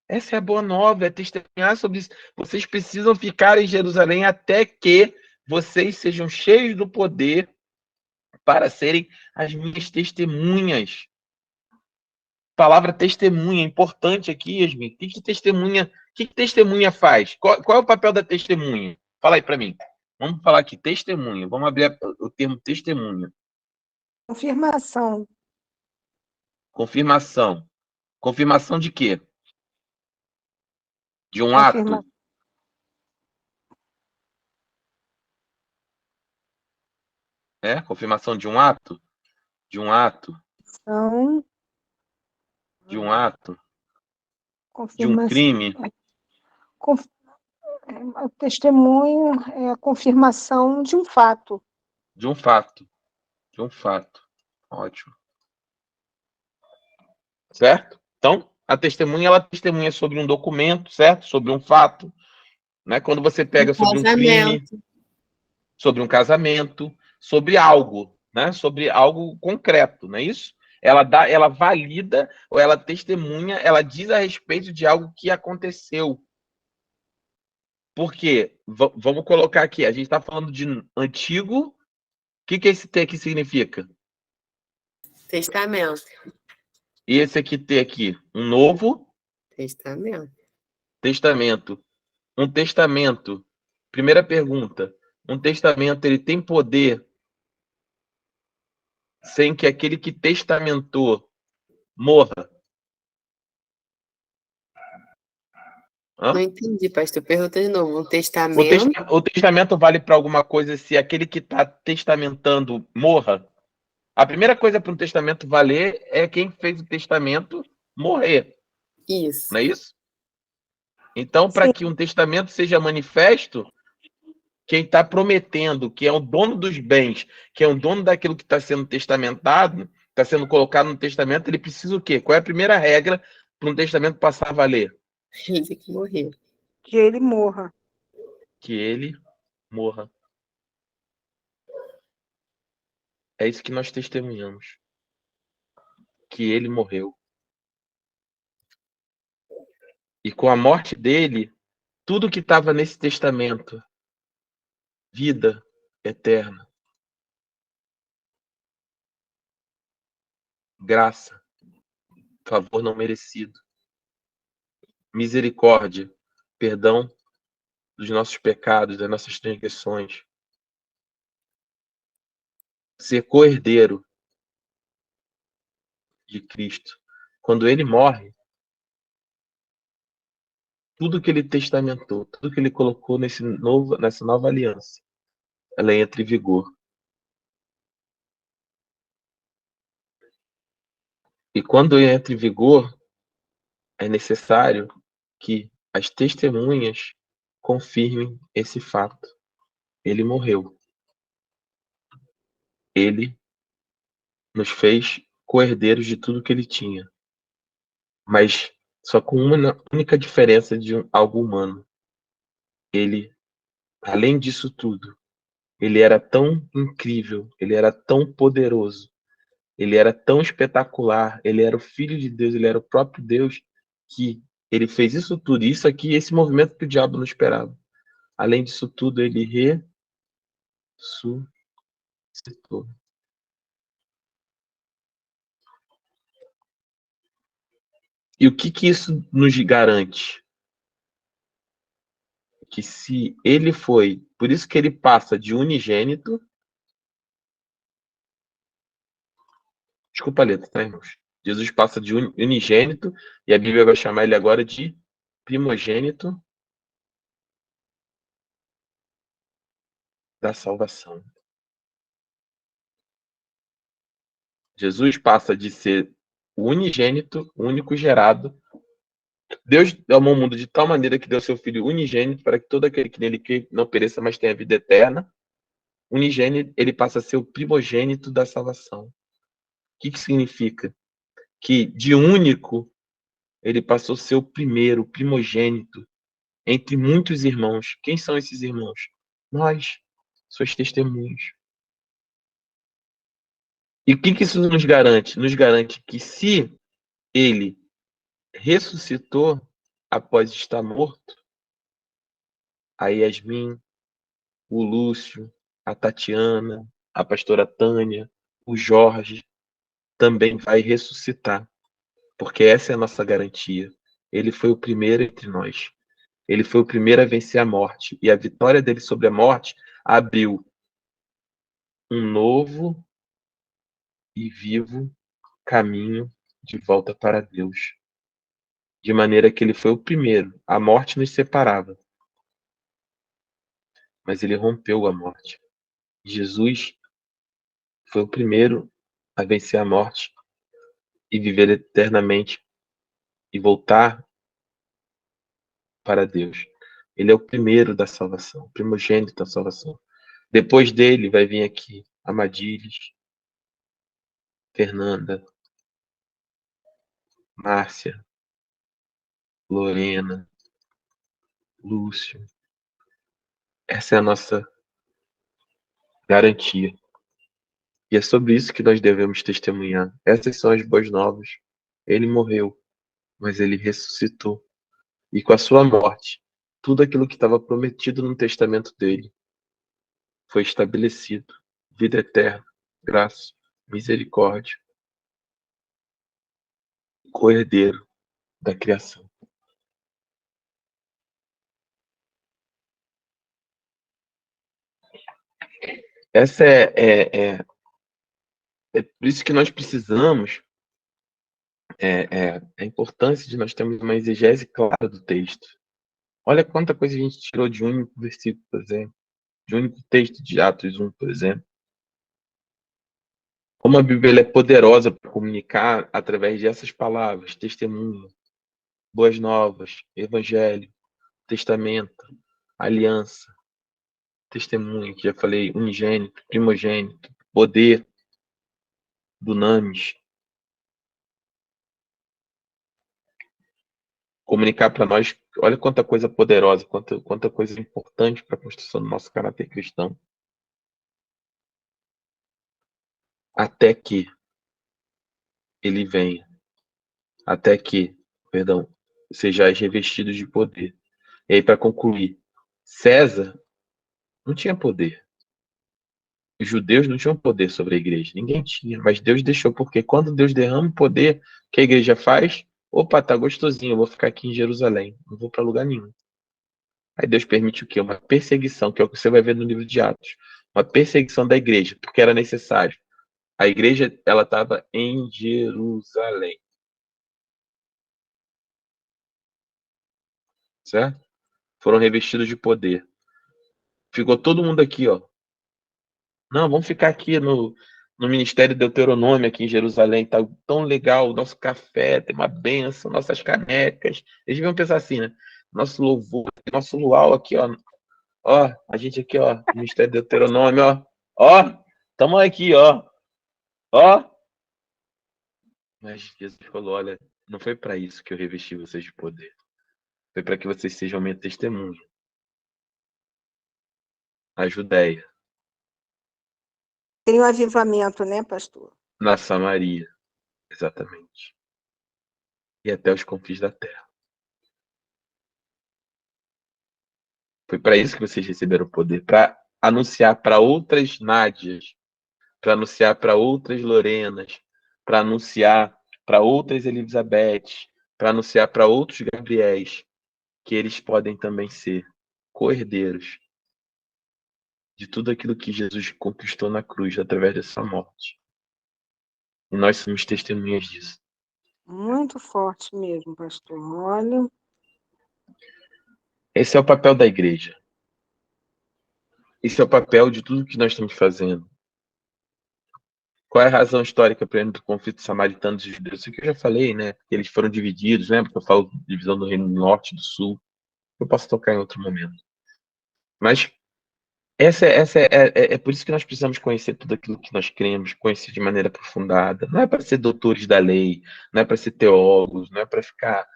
Essa é a boa nova, é testemunhar sobre isso. Vocês precisam ficar em Jerusalém até que vocês sejam cheios do poder para serem as minhas testemunhas. Palavra testemunha, importante aqui, Yasmin. O que testemunha faz? Qual é o papel da testemunha? Fala aí para mim. Vamos falar aqui, testemunha. Vamos abrir o termo testemunha. Confirmação. Confirmação. Confirmação de quê? De um Confirma... ato? Confirmação de um ato? De um ato? Confirmação. De um ato? De um Confirmação. crime? O testemunho é a confirmação de um fato. De um fato. De um fato. Ótimo. Certo? Então, a testemunha, ela testemunha sobre um documento, certo? Sobre um fato. Né? Quando você pega sobre um crime, sobre um casamento, sobre algo, né? Sobre algo concreto, não é isso? Ela valida ou ela testemunha, ela diz a respeito de algo que aconteceu. Por quê? Vamos colocar aqui, a gente está falando de antigo. O que esse T aqui significa? Testamento. E esse aqui T aqui? Um novo Testamento. testamento. Um testamento. Primeira pergunta. Um testamento, ele tem poder sem que aquele que testamentou morra? Hã? Não entendi, pastor. Pergunta de novo. Um testamento? O testamento vale para alguma coisa se aquele que está testamentando morra? A primeira coisa para um testamento valer é quem fez o testamento morrer. Isso. Não é isso? Então, para que um testamento seja manifesto, quem está prometendo, que é o dono dos bens, que é o dono daquilo que está sendo testamentado, está sendo colocado no testamento, ele precisa o quê? Qual é a primeira regra para um testamento passar a valer? Ele tem que morrer. Que ele morra. Que ele morra. É isso que nós testemunhamos. Que ele morreu. E com a morte dele, tudo que estava nesse testamento, vida eterna, graça, favor não merecido, misericórdia, perdão dos nossos pecados, das nossas transgressões, ser co-herdeiro de Cristo. Quando ele morre, tudo que ele testamentou, tudo que ele colocou nessa nova aliança, ela entra em vigor. E quando entra em vigor, é necessário que as testemunhas confirmem esse fato. Ele morreu. Ele nos fez co-herdeiros de tudo que ele tinha. Mas só com uma única diferença de algo humano. Ele, além disso tudo, ele era tão incrível, ele era tão poderoso, ele era tão espetacular, ele era o Filho de Deus, ele era o próprio Deus, que ele fez isso tudo, isso aqui, esse movimento que o diabo não esperava. Além disso tudo, ele ressuscitou. E o que isso nos garante? Que se ele foi, por isso que ele passa de unigênito, desculpa a letra, tá, irmãos? Jesus passa de unigênito, e a Bíblia vai chamar ele agora de primogênito da salvação. Jesus passa de ser o unigênito, o único gerado. Deus amou o mundo de tal maneira que deu seu Filho unigênito para que todo aquele que nele crê não pereça, mas tenha vida eterna. Unigênito, ele passa a ser o primogênito da salvação. O que significa? Que de único, ele passou a ser o primeiro, o primogênito, entre muitos irmãos. Quem são esses irmãos? Nós, suas testemunhas. E o que isso nos garante? Nos garante que se ele ressuscitou após estar morto, a Yasmin, o Lúcio, a Tatiana, a pastora Tânia, o Jorge, também vai ressuscitar, porque essa é a nossa garantia. Ele foi o primeiro entre nós. Ele foi o primeiro a vencer a morte. E a vitória dele sobre a morte abriu um novo e vivo caminho de volta para Deus. De maneira que ele foi o primeiro. A morte nos separava, mas ele rompeu a morte. Jesus foi o primeiro a vencer a morte e viver eternamente e voltar para Deus. Ele é o primeiro da salvação, o primogênito da salvação. Depois dele vai vir aqui Amadíris, Fernanda, Márcia, Lorena, Lúcio. Essa é a nossa garantia. E é sobre isso que nós devemos testemunhar. Essas são as boas novas. Ele morreu, mas ele ressuscitou. E com a sua morte, tudo aquilo que estava prometido no testamento dele foi estabelecido. Vida eterna, graça, misericórdia, co-herdeiro da criação. Essa é por isso que nós precisamos, a importância de nós termos uma exegese clara do texto. Olha quanta coisa a gente tirou de um único versículo, por exemplo, de um único texto de Atos 1, por exemplo. Como a Bíblia é poderosa para comunicar através dessas palavras, testemunho, boas novas, evangelho, testamento, aliança, testemunho, que já falei, unigênito, primogênito, poder, dunamis. Comunicar para nós, olha quanta coisa poderosa, quanta coisa importante para a construção do nosso caráter cristão. Até que ele venha, até que, perdão, sejais revestidos de poder. E aí, para concluir, César não tinha poder. Os judeus não tinham poder sobre a igreja, ninguém tinha, mas Deus deixou, porque quando Deus derrama o poder, o que a igreja faz? Opa, tá gostosinho, eu vou ficar aqui em Jerusalém, não vou para lugar nenhum. Aí Deus permite o quê? Uma perseguição, que é o que você vai ver no livro de Atos. Uma perseguição da igreja, porque era necessário. A igreja, ela estava em Jerusalém. Certo? Foram revestidos de poder. Ficou todo mundo aqui, ó. Não, vamos ficar aqui no Ministério Deuteronômio, aqui em Jerusalém. Tá tão legal, o nosso café, tem uma benção, nossas canecas. Eles deviam pensar assim, né? Nosso louvor, nosso luau aqui, ó. Ó, a gente aqui, ó, no Ministério Deuteronômio, ó. Ó, tamo aqui, ó. Ó. Mas Jesus falou, olha, não foi para isso que eu revesti vocês de poder. Foi para que vocês sejam minha testemunha. Na Judéia, Tem um avivamento, né, pastor? na Samaria, exatamente. E até os confins da terra. Foi para isso que vocês receberam o poder, para anunciar para outras Nádias, para anunciar para outras Lorenas, para anunciar para outras Elizabeth, para anunciar para outros Gabriéis, que eles podem também ser co-herdeiros de tudo aquilo que Jesus conquistou na cruz através dessa morte. E nós somos testemunhas disso. Muito forte mesmo, pastor. Olha, Esse é o papel da igreja. esse é o papel de tudo que nós estamos fazendo. Qual é a razão histórica para do conflito samaritano e judeus? Isso que eu já falei, né? Eles foram divididos, lembra que eu falo divisão do reino do norte e do sul? Eu posso tocar em outro momento. Mas é por isso que nós precisamos conhecer tudo aquilo que nós cremos, conhecer de maneira aprofundada. Não é para ser doutores da lei, não é para ser teólogos, não é para ficar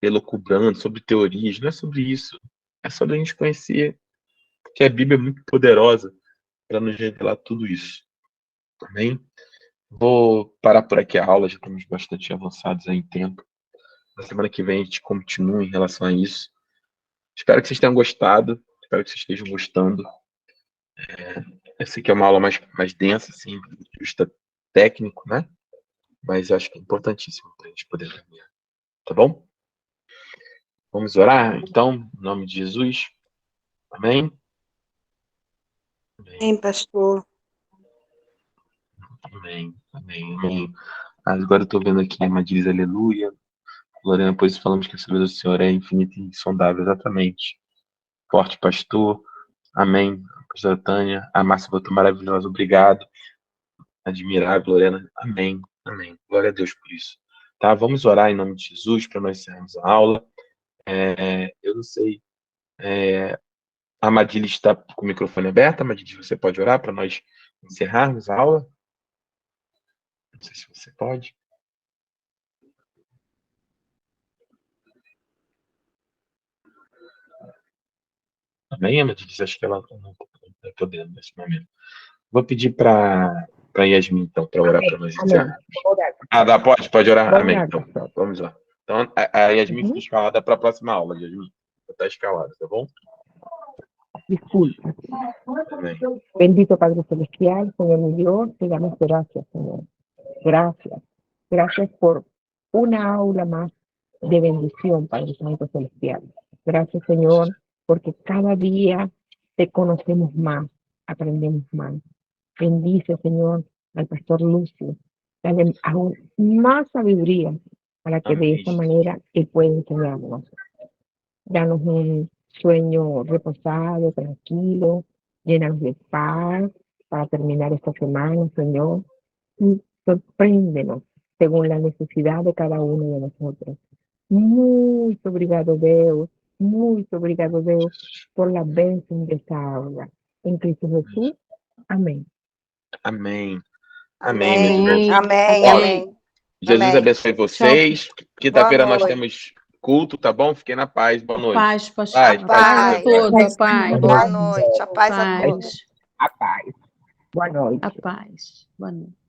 elucubrando sobre teorias, não é sobre isso. É sobre a gente conhecer que a Bíblia é muito poderosa para nos revelar tudo isso. Amém? Vou parar por aqui a aula, já estamos bastante avançados aí em tempo. Na semana que vem a gente continua em relação a isso. Espero que vocês tenham gostado, espero que vocês estejam gostando. Essa aqui é uma aula mais densa, assim, justa técnico, né? Mas eu acho que é importantíssimo para a gente poder caminhar. Tá bom? Vamos orar, então, em nome de Jesus. Amém? Amém, pastor. Amém, amém, amém. Agora eu estou vendo aqui a Irmã diz aleluia. Lorena, pois falamos que a sabedoria do Senhor é infinita e insondável, exatamente. Forte pastor, amém. Pastora Tânia, a Márcia botou maravilhosa, obrigado. Admirável, Lorena, amém, amém. Glória a Deus por isso. Tá, vamos orar em nome de Jesus para nós encerrarmos a aula. Eu não sei, a Madile está com o microfone aberto. Madile, você pode orar para nós encerrarmos a aula? Não sei se você pode. Amém, Madile? Acho que ela não está podendo nesse momento. Vou pedir para Yasmin, então, para orar para nós encerrar. Pode orar? Amém. Então, vamos lá. Então, a Yasmin fica escalada para a próxima aula, Yasmin. Está escalada, tá bom? Disculpa. Amém. Bendito Padre Celestial, Señor mi Dios, te damos gracias, Señor. Gracias. Gracias por una aula más de bendición, Padre Santo Celestial. Gracias, Señor, porque cada día te conocemos más, aprendemos más. Bendice, Señor, al pastor Lucio. Dale aún más sabiduría para que de esa manera él pueda enseñarnos. Danos un sueño reposado, tranquilo, llenos de paz para terminar esta semana, Señor. Y sorpréndenos según la necesidad de cada uno de nosotros. Muito obrigado, Deus. Muito obrigado, Deus, por la bênção desta aula. Em Cristo Jesus. Amém. Amém. Amém, meus irmãos. Amém, Ó, amém. Jesus Amém. abençoe vocês. Quinta-feira Boa nós noite. temos culto, tá bom? Fiquem na paz. Boa noite. Paz, pastor. Paz, A paz paz de a Deus. todos, a paz. Boa noite. A paz a todos. Paz. A paz. Boa noite. A paz. Boa noite.